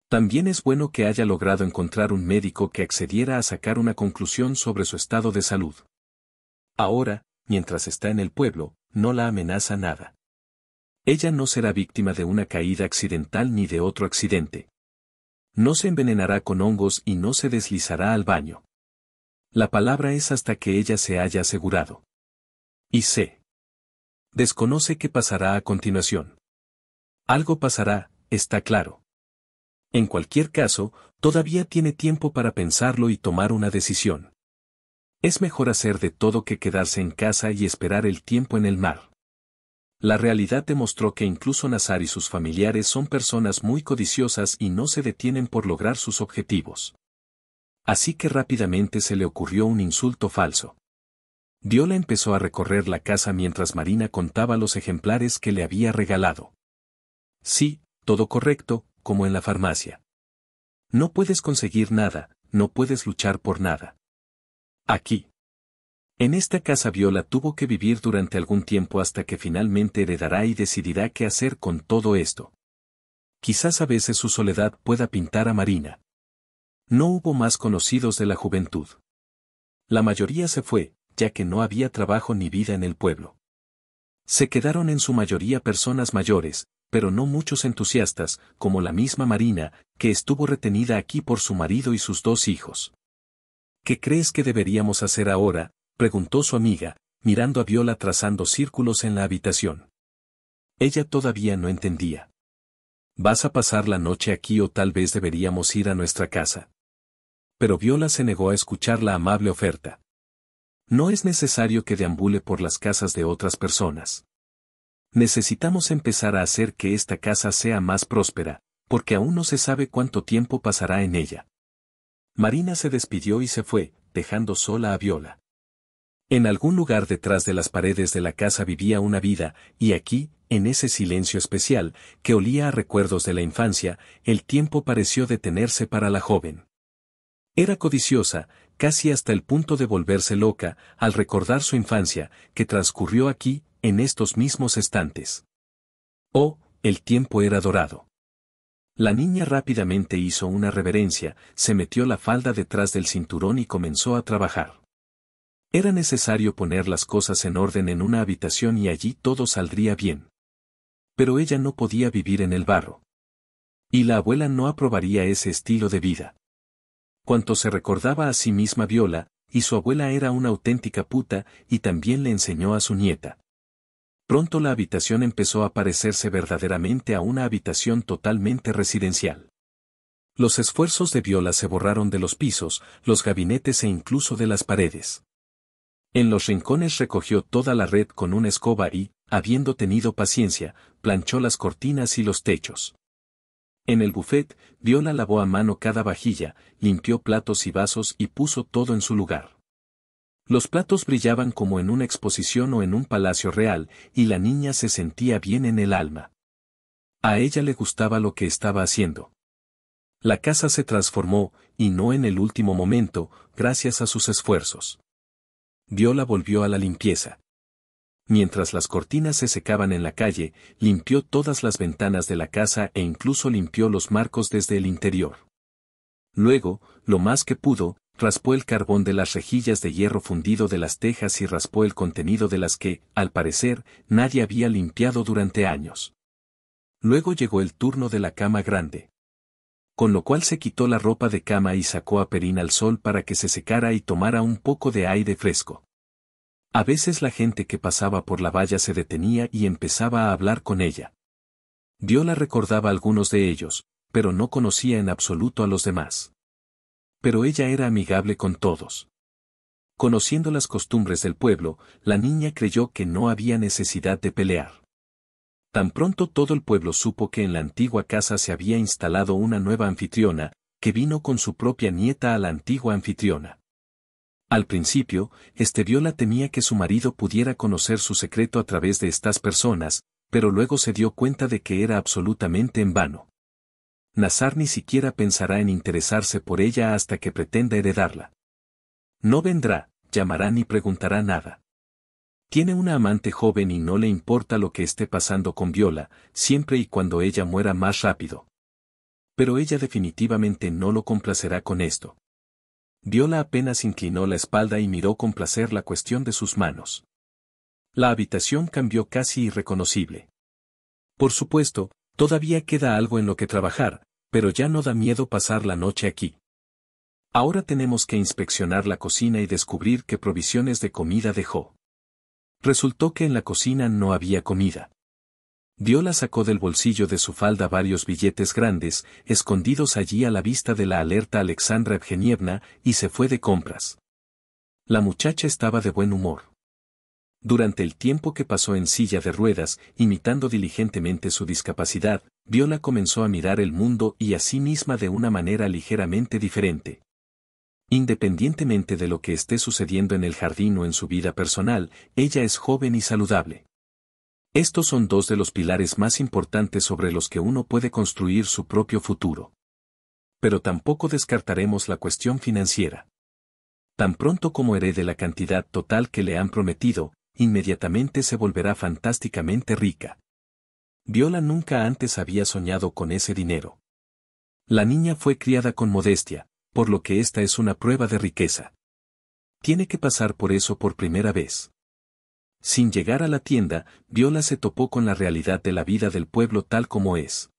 También es bueno que haya logrado encontrar un médico que accediera a sacar una conclusión sobre su estado de salud. Ahora, mientras está en el pueblo, no la amenaza nada. Ella no será víctima de una caída accidental ni de otro accidente. No se envenenará con hongos y no se deslizará al baño. La palabra es hasta que ella se haya asegurado. Y sé. Desconoce qué pasará a continuación. Algo pasará, está claro. En cualquier caso, todavía tiene tiempo para pensarlo y tomar una decisión. Es mejor hacer de todo que quedarse en casa y esperar el tiempo en el mar. La realidad demostró que incluso Nazar y sus familiares son personas muy codiciosas y no se detienen por lograr sus objetivos. Así que rápidamente se le ocurrió un insulto falso. Viola empezó a recorrer la casa mientras Marina contaba los ejemplares que le había regalado. Sí, todo correcto, como en la farmacia. No puedes conseguir nada, no puedes luchar por nada. Aquí. En esta casa Viola tuvo que vivir durante algún tiempo hasta que finalmente heredará y decidirá qué hacer con todo esto. Quizás a veces su soledad pueda pintar a Marina. No hubo más conocidos de la juventud. La mayoría se fue, ya que no había trabajo ni vida en el pueblo. Se quedaron en su mayoría personas mayores, pero no muchos entusiastas, como la misma Marina, que estuvo retenida aquí por su marido y sus 2 hijos. ¿Qué crees que deberíamos hacer ahora?, preguntó su amiga, mirando a Viola trazando círculos en la habitación. Ella todavía no entendía. ¿Vas a pasar la noche aquí o tal vez deberíamos ir a nuestra casa? Pero Viola se negó a escuchar la amable oferta. No es necesario que deambule por las casas de otras personas. Necesitamos empezar a hacer que esta casa sea más próspera, porque aún no se sabe cuánto tiempo pasará en ella. Marina se despidió y se fue, dejando sola a Viola. En algún lugar detrás de las paredes de la casa vivía una vida, y aquí, en ese silencio especial, que olía a recuerdos de la infancia, el tiempo pareció detenerse para la joven. Era codiciosa, casi hasta el punto de volverse loca, al recordar su infancia, que transcurrió aquí, en estos mismos estantes. Oh, el tiempo era dorado. La niña rápidamente hizo una reverencia, se metió la falda detrás del cinturón y comenzó a trabajar. Era necesario poner las cosas en orden en una habitación y allí todo saldría bien. Pero ella no podía vivir en el barro. Y la abuela no aprobaría ese estilo de vida. Cuanto se recordaba a sí misma Viola, y su abuela era una auténtica puta, y también le enseñó a su nieta. Pronto la habitación empezó a parecerse verdaderamente a una habitación totalmente residencial. Los esfuerzos de Viola se borraron de los pisos, los gabinetes e incluso de las paredes. En los rincones recogió toda la red con una escoba y, habiendo tenido paciencia, planchó las cortinas y los techos. En el buffet, Viola lavó a mano cada vajilla, limpió platos y vasos y puso todo en su lugar. Los platos brillaban como en una exposición o en un palacio real, y la niña se sentía bien en el alma. A ella le gustaba lo que estaba haciendo. La casa se transformó, y no en el último momento, gracias a sus esfuerzos. Viola volvió a la limpieza. Mientras las cortinas se secaban en la calle, limpió todas las ventanas de la casa e incluso limpió los marcos desde el interior. Luego, lo más que pudo, raspó el carbón de las rejillas de hierro fundido de las tejas y raspó el contenido de las que, al parecer, nadie había limpiado durante años. Luego llegó el turno de la cama grande. Con lo cual se quitó la ropa de cama y sacó a Perrin al sol para que se secara y tomara un poco de aire fresco. A veces la gente que pasaba por la valla se detenía y empezaba a hablar con ella. Viola recordaba a algunos de ellos, pero no conocía en absoluto a los demás. Pero ella era amigable con todos. Conociendo las costumbres del pueblo, la niña creyó que no había necesidad de pelear. Tan pronto todo el pueblo supo que en la antigua casa se había instalado una nueva anfitriona, que vino con su propia nieta a la antigua anfitriona. Al principio, Viola temía que su marido pudiera conocer su secreto a través de estas personas, pero luego se dio cuenta de que era absolutamente en vano. Nazar ni siquiera pensará en interesarse por ella hasta que pretenda heredarla. No vendrá, llamará ni preguntará nada. Tiene una amante joven y no le importa lo que esté pasando con Viola, siempre y cuando ella muera más rápido. Pero ella definitivamente no lo complacerá con esto. Viola apenas inclinó la espalda y miró con placer la cuestión de sus manos. La habitación cambió casi irreconocible. Por supuesto, todavía queda algo en lo que trabajar, pero ya no da miedo pasar la noche aquí. Ahora tenemos que inspeccionar la cocina y descubrir qué provisiones de comida dejó. Resultó que en la cocina no había comida. Viola sacó del bolsillo de su falda varios billetes grandes, escondidos allí a la vista de la alerta Alexandra Evgenievna, y se fue de compras. La muchacha estaba de buen humor. Durante el tiempo que pasó en silla de ruedas, imitando diligentemente su discapacidad, Viola comenzó a mirar el mundo y a sí misma de una manera ligeramente diferente. Independientemente de lo que esté sucediendo en el jardín o en su vida personal, ella es joven y saludable. Estos son dos de los pilares más importantes sobre los que uno puede construir su propio futuro. Pero tampoco descartaremos la cuestión financiera. Tan pronto como herede la cantidad total que le han prometido, inmediatamente se volverá fantásticamente rica. Viola nunca antes había soñado con ese dinero. La niña fue criada con modestia, por lo que esta es una prueba de riqueza. Tiene que pasar por eso por primera vez. Sin llegar a la tienda, Viola se topó con la realidad de la vida del pueblo tal como es.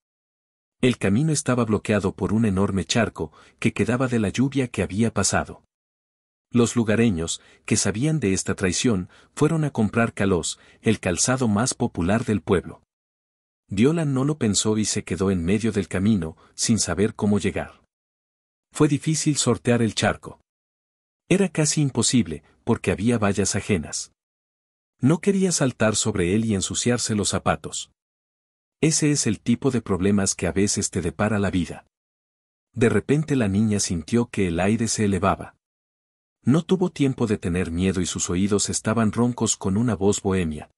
El camino estaba bloqueado por un enorme charco, que quedaba de la lluvia que había pasado. Los lugareños, que sabían de esta traición, fueron a comprar calós, el calzado más popular del pueblo. Viola no lo pensó y se quedó en medio del camino, sin saber cómo llegar. Fue difícil sortear el charco. Era casi imposible, porque había vallas ajenas. No quería saltar sobre él y ensuciarse los zapatos. Ese es el tipo de problemas que a veces te depara la vida. De repente la niña sintió que el aire se elevaba. No tuvo tiempo de tener miedo y sus oídos estaban roncos con una voz bohemia.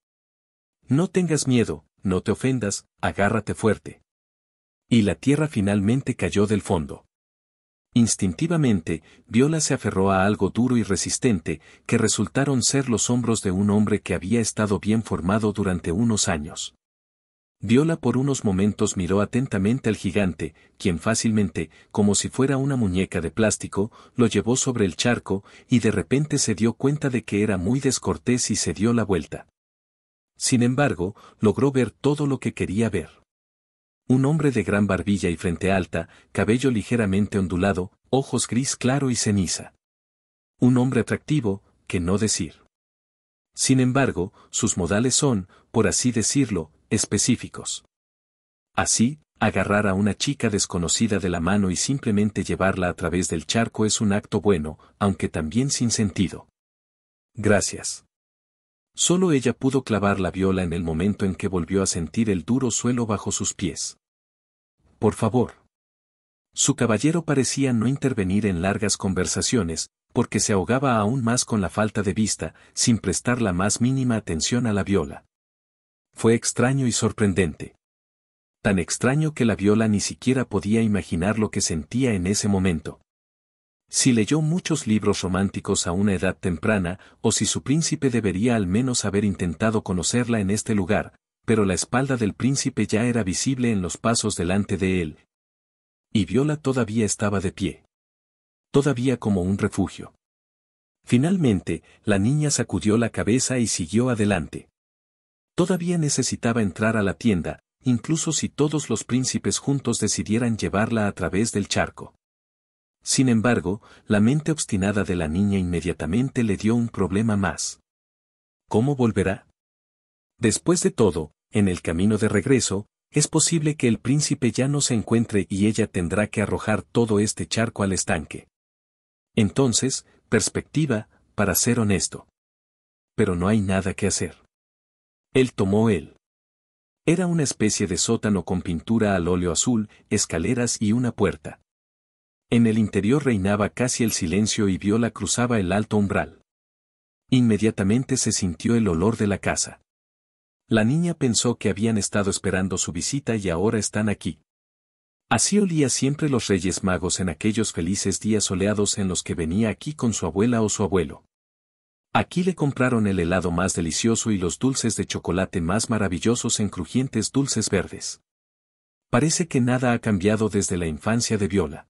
No tengas miedo, no te ofendas, agárrate fuerte. Y la tierra finalmente cayó del fondo. Instintivamente, Viola se aferró a algo duro y resistente, que resultaron ser los hombros de un hombre que había estado bien formado durante unos años. Viola por unos momentos miró atentamente al gigante, quien fácilmente, como si fuera una muñeca de plástico, lo llevó sobre el charco, y de repente se dio cuenta de que era muy descortés y se dio la vuelta. Sin embargo, logró ver todo lo que quería ver. Un hombre de gran barbilla y frente alta, cabello ligeramente ondulado, ojos gris claro y ceniza. Un hombre atractivo, que no decir. Sin embargo, sus modales son, por así decirlo, específicos. Así, agarrar a una chica desconocida de la mano y simplemente llevarla a través del charco es un acto bueno, aunque también sin sentido. Gracias. Solo ella pudo clavar la viola en el momento en que volvió a sentir el duro suelo bajo sus pies. Por favor. Su caballero parecía no intervenir en largas conversaciones, porque se ahogaba aún más con la falta de vista, sin prestar la más mínima atención a la viola. Fue extraño y sorprendente. Tan extraño que la viola ni siquiera podía imaginar lo que sentía en ese momento. Si leyó muchos libros románticos a una edad temprana, o si su príncipe debería al menos haber intentado conocerla en este lugar, pero la espalda del príncipe ya era visible en los pasos delante de él. Y Viola todavía estaba de pie. Todavía como un refugio. Finalmente, la niña sacudió la cabeza y siguió adelante. Todavía necesitaba entrar a la tienda, incluso si todos los príncipes juntos decidieran llevarla a través del charco. Sin embargo, la mente obstinada de la niña inmediatamente le dio un problema más. ¿Cómo volverá? Después de todo, en el camino de regreso, es posible que el príncipe ya no se encuentre y ella tendrá que arrojar todo este charco al estanque. Entonces, perspectiva, para ser honesto. Pero no hay nada que hacer. Él tomó él. Era una especie de sótano con pintura al óleo azul, escaleras y una puerta. En el interior reinaba casi el silencio y Viola cruzaba el alto umbral. Inmediatamente se sintió el olor de la casa. La niña pensó que habían estado esperando su visita y ahora están aquí. Así olía siempre los Reyes Magos en aquellos felices días soleados en los que venía aquí con su abuela o su abuelo. Aquí le compraron el helado más delicioso y los dulces de chocolate más maravillosos en crujientes dulces verdes. Parece que nada ha cambiado desde la infancia de Viola.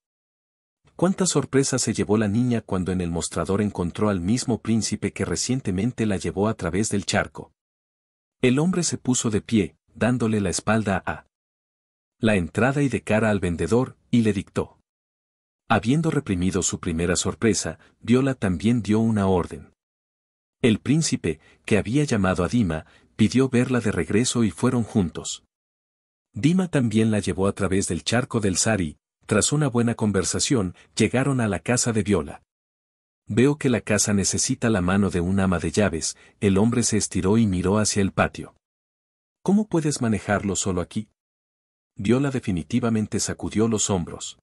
Cuánta sorpresa se llevó la niña cuando en el mostrador encontró al mismo príncipe que recientemente la llevó a través del charco. El hombre se puso de pie, dándole la espalda a la entrada y de cara al vendedor, y le dictó. Habiendo reprimido su primera sorpresa, Viola también dio una orden. El príncipe, que había llamado a Dima, pidió verla de regreso y fueron juntos. Dima también la llevó a través del charco del Sari. Tras una buena conversación, llegaron a la casa de Viola. Veo que la casa necesita la mano de un ama de llaves. El hombre se estiró y miró hacia el patio. ¿Cómo puedes manejarlo solo aquí? Viola definitivamente sacudió los hombros.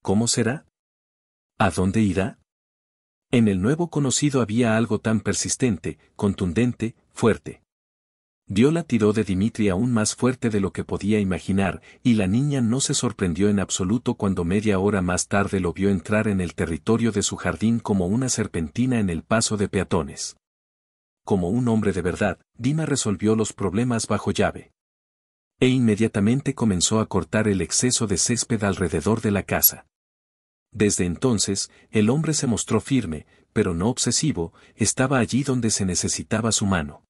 ¿Cómo será? ¿A dónde irá? En el nuevo conocido había algo tan persistente, contundente, fuerte. Viola tiró de Dimitri aún más fuerte de lo que podía imaginar, y la niña no se sorprendió en absoluto cuando media hora más tarde lo vio entrar en el territorio de su jardín como una serpentina en el paso de peatones. Como un hombre de verdad, Dima resolvió los problemas bajo llave. E inmediatamente comenzó a cortar el exceso de césped alrededor de la casa. Desde entonces, el hombre se mostró firme, pero no obsesivo, estaba allí donde se necesitaba su mano.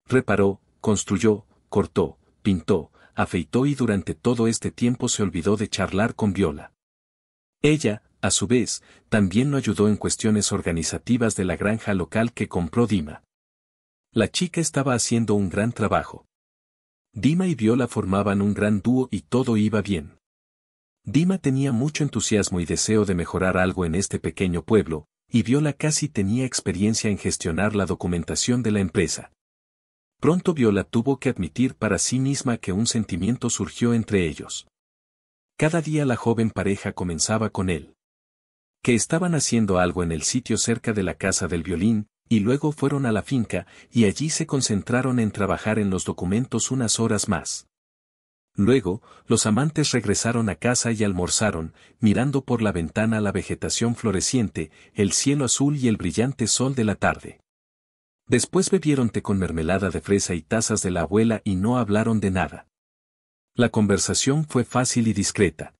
Reparó, construyó, cortó, pintó, afeitó y durante todo este tiempo se olvidó de charlar con Viola. Ella, a su vez, también lo ayudó en cuestiones organizativas de la granja local que compró Dima. La chica estaba haciendo un gran trabajo. Dima y Viola formaban un gran dúo y todo iba bien. Dima tenía mucho entusiasmo y deseo de mejorar algo en este pequeño pueblo, y Viola casi tenía experiencia en gestionar la documentación de la empresa. Pronto Viola tuvo que admitir para sí misma que un sentimiento surgió entre ellos. Cada día la joven pareja comenzaba con él. Que estaban haciendo algo en el sitio cerca de la casa del violín, y luego fueron a la finca, y allí se concentraron en trabajar en los documentos unas horas más. Luego, los amantes regresaron a casa y almorzaron, mirando por la ventana la vegetación floreciente, el cielo azul y el brillante sol de la tarde. Después bebieron té con mermelada de fresa y tazas de la abuela y no hablaron de nada. La conversación fue fácil y discreta.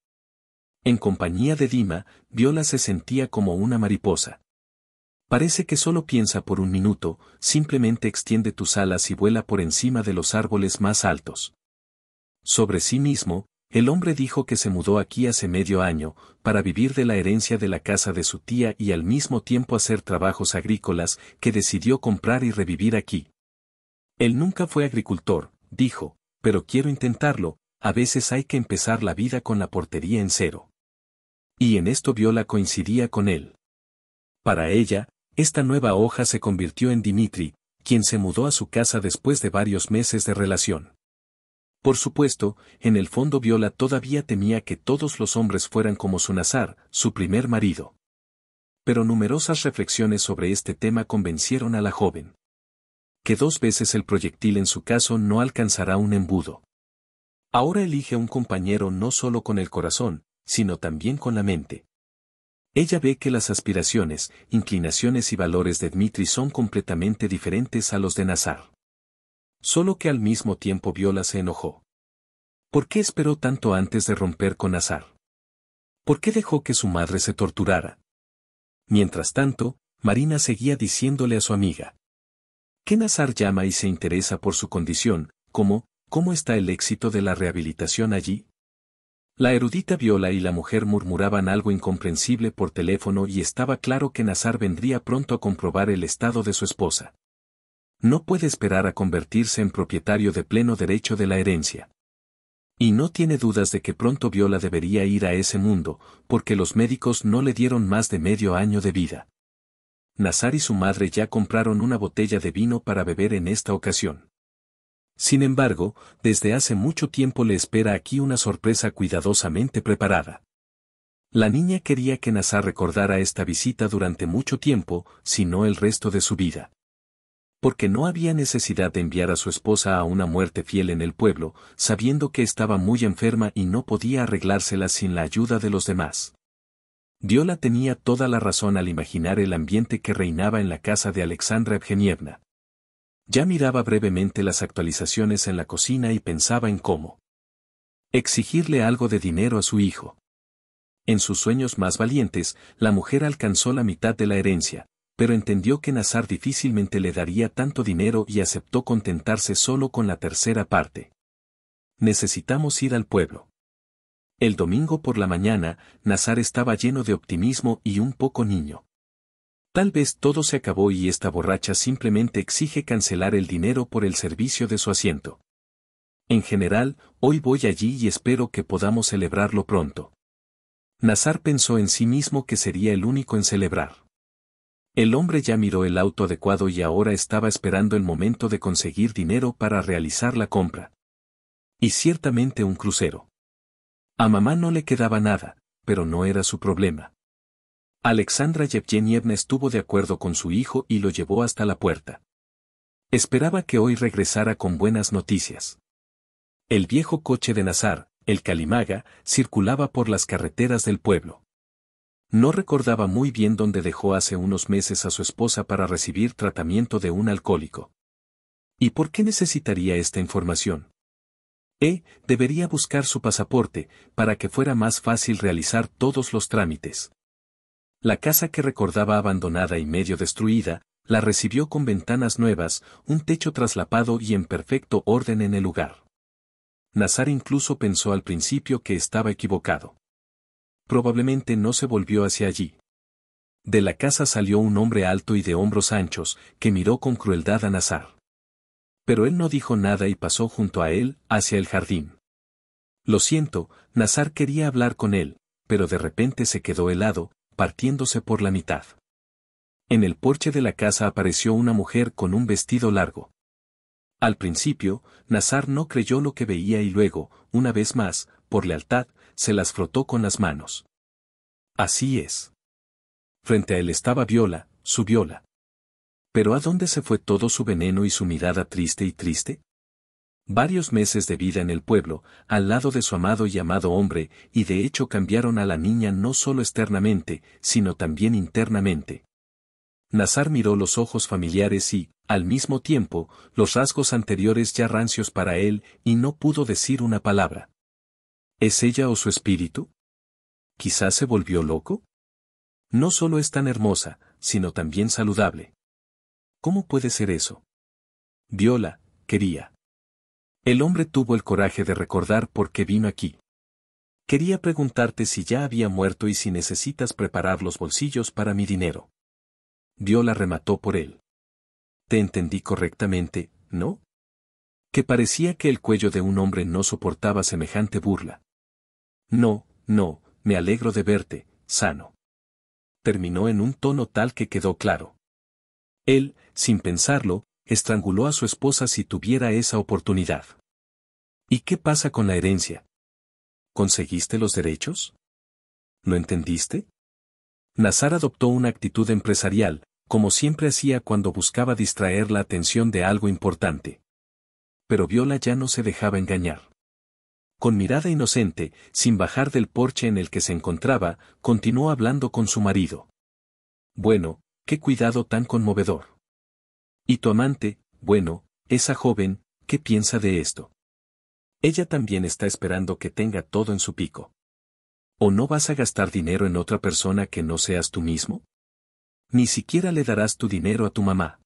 En compañía de Dima, Viola se sentía como una mariposa. Parece que solo piensa por un minuto, simplemente extiende tus alas y vuela por encima de los árboles más altos. Sobre sí mismo, El hombre dijo que se mudó aquí hace medio año, para vivir de la herencia de la casa de su tía y al mismo tiempo hacer trabajos agrícolas, que decidió comprar y revivir aquí. Él nunca fue agricultor, dijo, pero quiero intentarlo, a veces hay que empezar la vida con la portería en cero. Y en esto Viola coincidía con él. Para ella, esta nueva hoja se convirtió en Dimitri, quien se mudó a su casa después de varios meses de relación. Por supuesto, en el fondo Viola todavía temía que todos los hombres fueran como su Nazar, su primer marido. Pero numerosas reflexiones sobre este tema convencieron a la joven. Que 2 veces el proyectil en su caso no alcanzará un embudo. Ahora elige un compañero no solo con el corazón, sino también con la mente. Ella ve que las aspiraciones, inclinaciones y valores de Dmitri son completamente diferentes a los de Nazar. Solo que al mismo tiempo Viola se enojó. ¿Por qué esperó tanto antes de romper con Nazar? ¿Por qué dejó que su madre se torturara? Mientras tanto, Marina seguía diciéndole a su amiga. ¿Qué Nazar llama y se interesa por su condición? ¿Cómo está el éxito de la rehabilitación allí? La erudita Viola y la mujer murmuraban algo incomprensible por teléfono y estaba claro que Nazar vendría pronto a comprobar el estado de su esposa. No puede esperar a convertirse en propietario de pleno derecho de la herencia. Y no tiene dudas de que pronto Viola debería ir a ese mundo, porque los médicos no le dieron más de medio año de vida. Nazar y su madre ya compraron una botella de vino para beber en esta ocasión. Sin embargo, desde hace mucho tiempo le espera aquí una sorpresa cuidadosamente preparada. La niña quería que Nazar recordara esta visita durante mucho tiempo, si no el resto de su vida. Porque no había necesidad de enviar a su esposa a una muerte fiel en el pueblo, sabiendo que estaba muy enferma y no podía arreglársela sin la ayuda de los demás. Viola tenía toda la razón al imaginar el ambiente que reinaba en la casa de Alexandra Evgenievna. Ya miraba brevemente las actualizaciones en la cocina y pensaba en cómo exigirle algo de dinero a su hijo. En sus sueños más valientes, la mujer alcanzó la mitad de la herencia, pero entendió que Nazar difícilmente le daría tanto dinero y aceptó contentarse solo con la tercera parte. Necesitamos ir al pueblo. El domingo por la mañana, Nazar estaba lleno de optimismo y un poco niño. Tal vez todo se acabó y esta borracha simplemente exige cancelar el dinero por el servicio de su asiento. En general, hoy voy allí y espero que podamos celebrarlo pronto. Nazar pensó en sí mismo que sería el único en celebrar. El hombre ya miró el auto adecuado y ahora estaba esperando el momento de conseguir dinero para realizar la compra. Y ciertamente un crucero. A mamá no le quedaba nada, pero no era su problema. Alexandra Yevgenievna estuvo de acuerdo con su hijo y lo llevó hasta la puerta. Esperaba que hoy regresara con buenas noticias. El viejo coche de Nazar, el Kalimaga, circulaba por las carreteras del pueblo. No recordaba muy bien dónde dejó hace unos meses a su esposa para recibir tratamiento de un alcohólico. ¿Y por qué necesitaría esta información? Debería buscar su pasaporte, para que fuera más fácil realizar todos los trámites. La casa que recordaba abandonada y medio destruida, la recibió con ventanas nuevas, un techo traslapado y en perfecto orden en el lugar. Nazar incluso pensó al principio que estaba equivocado. Probablemente no se volvió hacia allí. De la casa salió un hombre alto y de hombros anchos, que miró con crueldad a Nazar. Pero él no dijo nada y pasó junto a él, hacia el jardín. Lo siento, Nazar quería hablar con él, pero de repente se quedó helado, partiéndose por la mitad. En el porche de la casa apareció una mujer con un vestido largo. Al principio, Nazar no creyó lo que veía y luego, una vez más, por lealtad, se las frotó con las manos. Así es. Frente a él estaba Viola, su Viola. ¿Pero a dónde se fue todo su veneno y su mirada triste y triste? Varios meses de vida en el pueblo, al lado de su amado y amado hombre, y de hecho cambiaron a la niña no solo externamente, sino también internamente. Nazar miró los ojos familiares y, al mismo tiempo, los rasgos anteriores ya rancios para él, y no pudo decir una palabra. ¿Es ella o su espíritu? ¿Quizás se volvió loco? No solo es tan hermosa, sino también saludable. ¿Cómo puede ser eso? Viola, quería. El hombre tuvo el coraje de recordar por qué vino aquí. Quería preguntarte si ya había muerto y si necesitas preparar los bolsillos para mi dinero. Viola remató por él. Te entendí correctamente, ¿no? Que parecía que el cuello de un hombre no soportaba semejante burla. No, no, me alegro de verte, sano. Terminó en un tono tal que quedó claro. Él, sin pensarlo, estranguló a su esposa si tuviera esa oportunidad. ¿Y qué pasa con la herencia? ¿Conseguiste los derechos? ¿Lo entendiste? Nazar adoptó una actitud empresarial, como siempre hacía cuando buscaba distraer la atención de algo importante. Pero Viola ya no se dejaba engañar. Con mirada inocente, sin bajar del porche en el que se encontraba, continuó hablando con su marido. Bueno, qué cuidado tan conmovedor. ¿Y tu amante, bueno, esa joven, qué piensa de esto? Ella también está esperando que tenga todo en su pico. ¿O no vas a gastar dinero en otra persona que no seas tú mismo? Ni siquiera le darás tu dinero a tu mamá.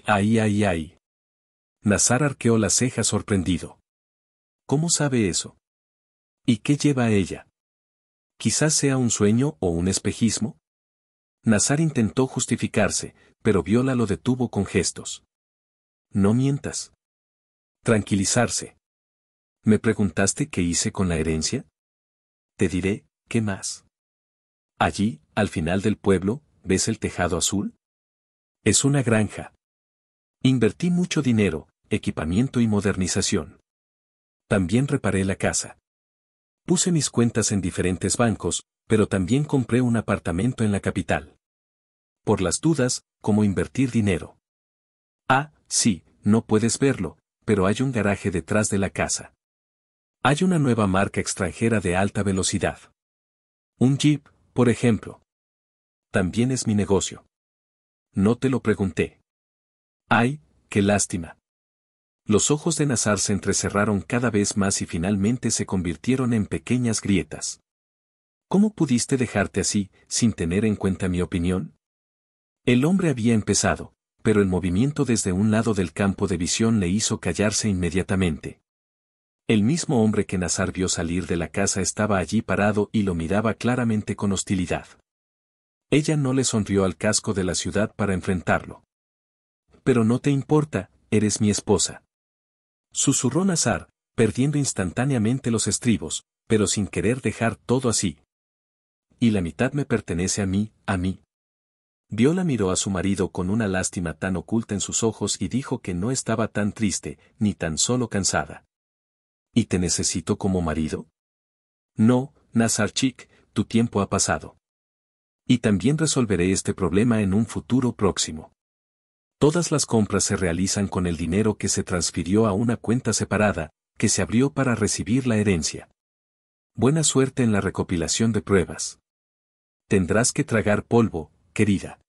Ay, ay, ay. Nazar arqueó las cejas sorprendido. ¿Cómo sabe eso? ¿Y qué lleva a ella? Quizás sea un sueño o un espejismo. Nazar intentó justificarse, pero Viola lo detuvo con gestos. No mientas. Tranquilizarse. ¿Me preguntaste qué hice con la herencia? Te diré, ¿qué más? Allí, al final del pueblo, ¿ves el tejado azul? Es una granja. Invertí mucho dinero, equipamiento y modernización. También reparé la casa. Puse mis cuentas en diferentes bancos, pero también compré un apartamento en la capital. Por las dudas, ¿cómo invertir dinero? Ah, sí, no puedes verlo, pero hay un garaje detrás de la casa. Hay una nueva marca extranjera de alta velocidad. Un Jeep, por ejemplo. También es mi negocio. No te lo pregunté. Ay, qué lástima. Los ojos de Nazar se entrecerraron cada vez más y finalmente se convirtieron en pequeñas grietas. ¿Cómo pudiste dejarte así, sin tener en cuenta mi opinión? El hombre había empezado, pero el movimiento desde un lado del campo de visión le hizo callarse inmediatamente. El mismo hombre que Nazar vio salir de la casa estaba allí parado y lo miraba claramente con hostilidad. Ella no le sonrió al casco de la ciudad para enfrentarlo. Pero no te importa, eres mi esposa. Susurró Nazar, perdiendo instantáneamente los estribos, pero sin querer dejar todo así. Y la mitad me pertenece a mí, a mí. Viola miró a su marido con una lástima tan oculta en sus ojos y dijo que no estaba tan triste, ni tan solo cansada. ¿Y te necesito como marido? No, Nazarchik, tu tiempo ha pasado. Y también resolveré este problema en un futuro próximo. Todas las compras se realizan con el dinero que se transfirió a una cuenta separada, que se abrió para recibir la herencia. Buena suerte en la recopilación de pruebas. Tendrás que tragar polvo, querida.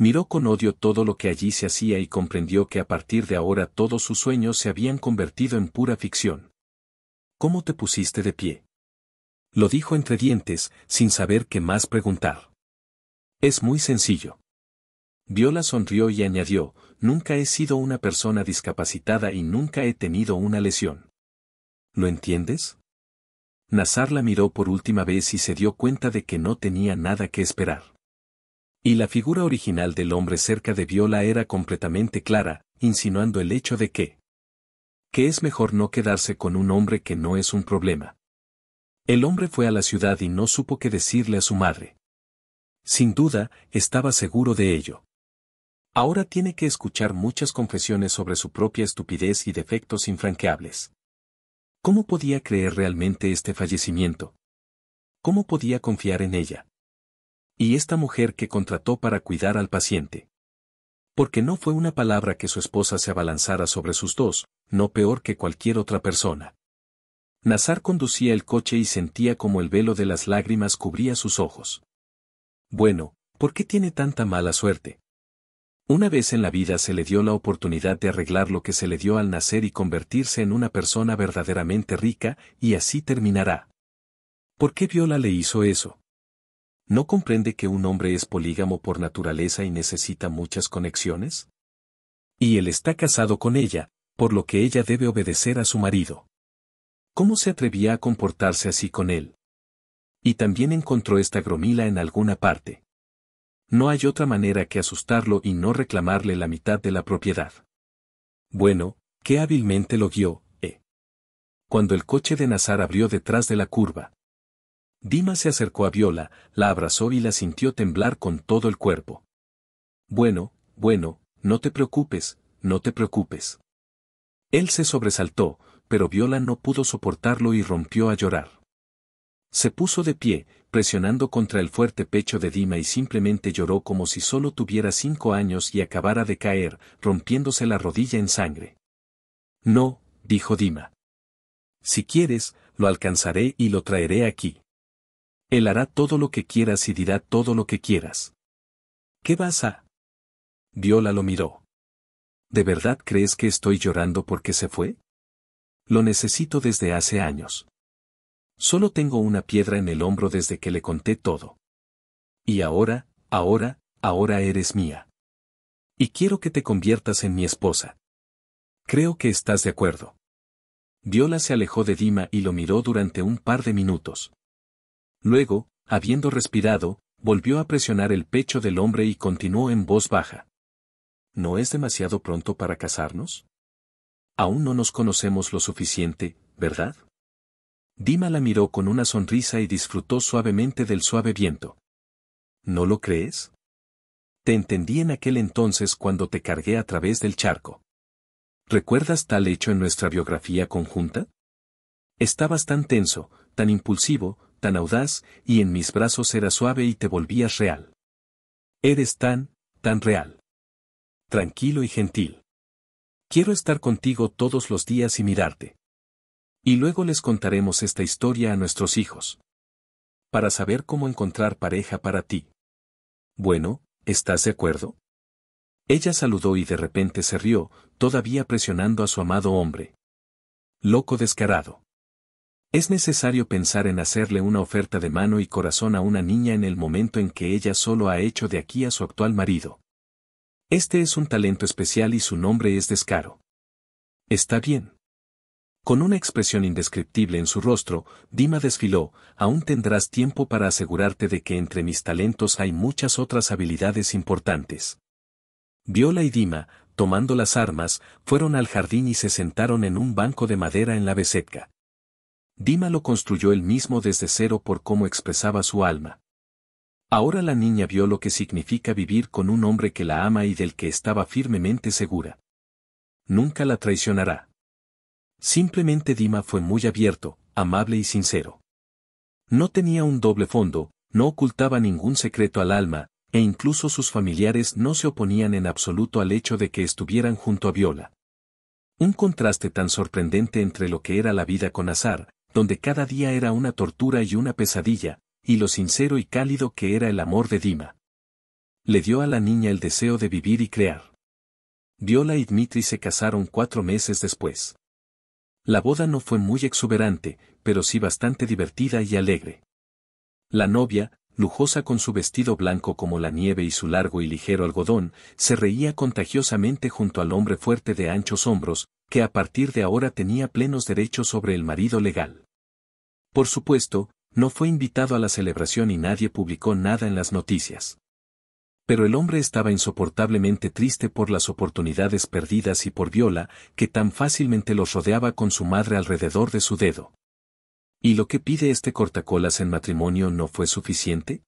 Miró con odio todo lo que allí se hacía y comprendió que a partir de ahora todos sus sueños se habían convertido en pura ficción. ¿Cómo te pusiste de pie? Lo dijo entre dientes, sin saber qué más preguntar. Es muy sencillo. Viola sonrió y añadió, nunca he sido una persona discapacitada y nunca he tenido una lesión. ¿Lo entiendes? Nazar la miró por última vez y se dio cuenta de que no tenía nada que esperar. Y la figura original del hombre cerca de Viola era completamente clara, insinuando el hecho de que es mejor no quedarse con un hombre que no es un problema. El hombre fue a la ciudad y no supo qué decirle a su madre. Sin duda, estaba seguro de ello. Ahora tiene que escuchar muchas confesiones sobre su propia estupidez y defectos infranqueables. ¿Cómo podía creer realmente este fallecimiento? ¿Cómo podía confiar en ella? Y esta mujer que contrató para cuidar al paciente. Porque no fue una palabra que su esposa se abalanzara sobre sus dos, no peor que cualquier otra persona. Nazar conducía el coche y sentía como el velo de las lágrimas cubría sus ojos. Bueno, ¿por qué tiene tanta mala suerte? Una vez en la vida se le dio la oportunidad de arreglar lo que se le dio al nacer y convertirse en una persona verdaderamente rica, y así terminará. ¿Por qué Viola le hizo eso? ¿No comprende que un hombre es polígamo por naturaleza y necesita muchas conexiones? Y él está casado con ella, por lo que ella debe obedecer a su marido. ¿Cómo se atrevía a comportarse así con él? Y también encontró esta gromila en alguna parte. No hay otra manera que asustarlo y no reclamarle la mitad de la propiedad. Bueno, qué hábilmente lo guió, Cuando el coche de Nazar abrió detrás de la curva, Dima se acercó a Viola, la abrazó y la sintió temblar con todo el cuerpo. Bueno, no te preocupes, no te preocupes. Él se sobresaltó, pero Viola no pudo soportarlo y rompió a llorar. Se puso de pie, presionando contra el fuerte pecho de Dima y simplemente lloró como si solo tuviera 5 años y acabara de caer, rompiéndose la rodilla en sangre. No, dijo Dima. Si quieres, lo alcanzaré y lo traeré aquí. Él hará todo lo que quieras y dirá todo lo que quieras. ¿Qué vas a? Viola lo miró. ¿De verdad crees que estoy llorando porque se fue? Lo necesito desde hace años. Solo tengo una piedra en el hombro desde que le conté todo. Y ahora eres mía. Y quiero que te conviertas en mi esposa. Creo que estás de acuerdo. Viola se alejó de Dima y lo miró durante un par de minutos. Luego, habiendo respirado, volvió a presionar el pecho del hombre y continuó en voz baja. ¿No es demasiado pronto para casarnos? Aún no nos conocemos lo suficiente, ¿verdad? Dima la miró con una sonrisa y disfrutó suavemente del suave viento. ¿No lo crees? Te entendí en aquel entonces cuando te cargué a través del charco. ¿Recuerdas tal hecho en nuestra biografía conjunta? Estabas tan tenso, tan impulsivo, tan audaz, y en mis brazos era suave y te volvías real. Eres tan real. Tranquilo y gentil. Quiero estar contigo todos los días y mirarte. Y luego les contaremos esta historia a nuestros hijos. Para saber cómo encontrar pareja para ti. Bueno, ¿estás de acuerdo? Ella saludó y de repente se rió, todavía presionando a su amado hombre. Loco descarado. Es necesario pensar en hacerle una oferta de mano y corazón a una niña en el momento en que ella solo ha hecho de aquí a su actual marido. Este es un talento especial y su nombre es descaro. Está bien. Con una expresión indescriptible en su rostro, Dima desfiló, aún tendrás tiempo para asegurarte de que entre mis talentos hay muchas otras habilidades importantes. Viola y Dima, tomando las armas, fueron al jardín y se sentaron en un banco de madera en la besetka. Dima lo construyó él mismo desde cero por cómo expresaba su alma. Ahora la niña vio lo que significa vivir con un hombre que la ama y del que estaba firmemente segura. Nunca la traicionará. Simplemente Dima fue muy abierto, amable y sincero. No tenía un doble fondo, no ocultaba ningún secreto al alma, e incluso sus familiares no se oponían en absoluto al hecho de que estuvieran junto a Viola. Un contraste tan sorprendente entre lo que era la vida con Nazar, donde cada día era una tortura y una pesadilla, y lo sincero y cálido que era el amor de Dima. Le dio a la niña el deseo de vivir y crear. Viola y Dmitri se casaron 4 meses después. La boda no fue muy exuberante, pero sí bastante divertida y alegre. La novia, lujosa con su vestido blanco como la nieve y su largo y ligero algodón, se reía contagiosamente junto al hombre fuerte de anchos hombros, que a partir de ahora tenía plenos derechos sobre el marido legal. Por supuesto, no fue invitado a la celebración y nadie publicó nada en las noticias. Pero el hombre estaba insoportablemente triste por las oportunidades perdidas y por Viola, que tan fácilmente los rodeaba con su madre alrededor de su dedo. ¿Y lo que pide este cortacolas en matrimonio no fue suficiente?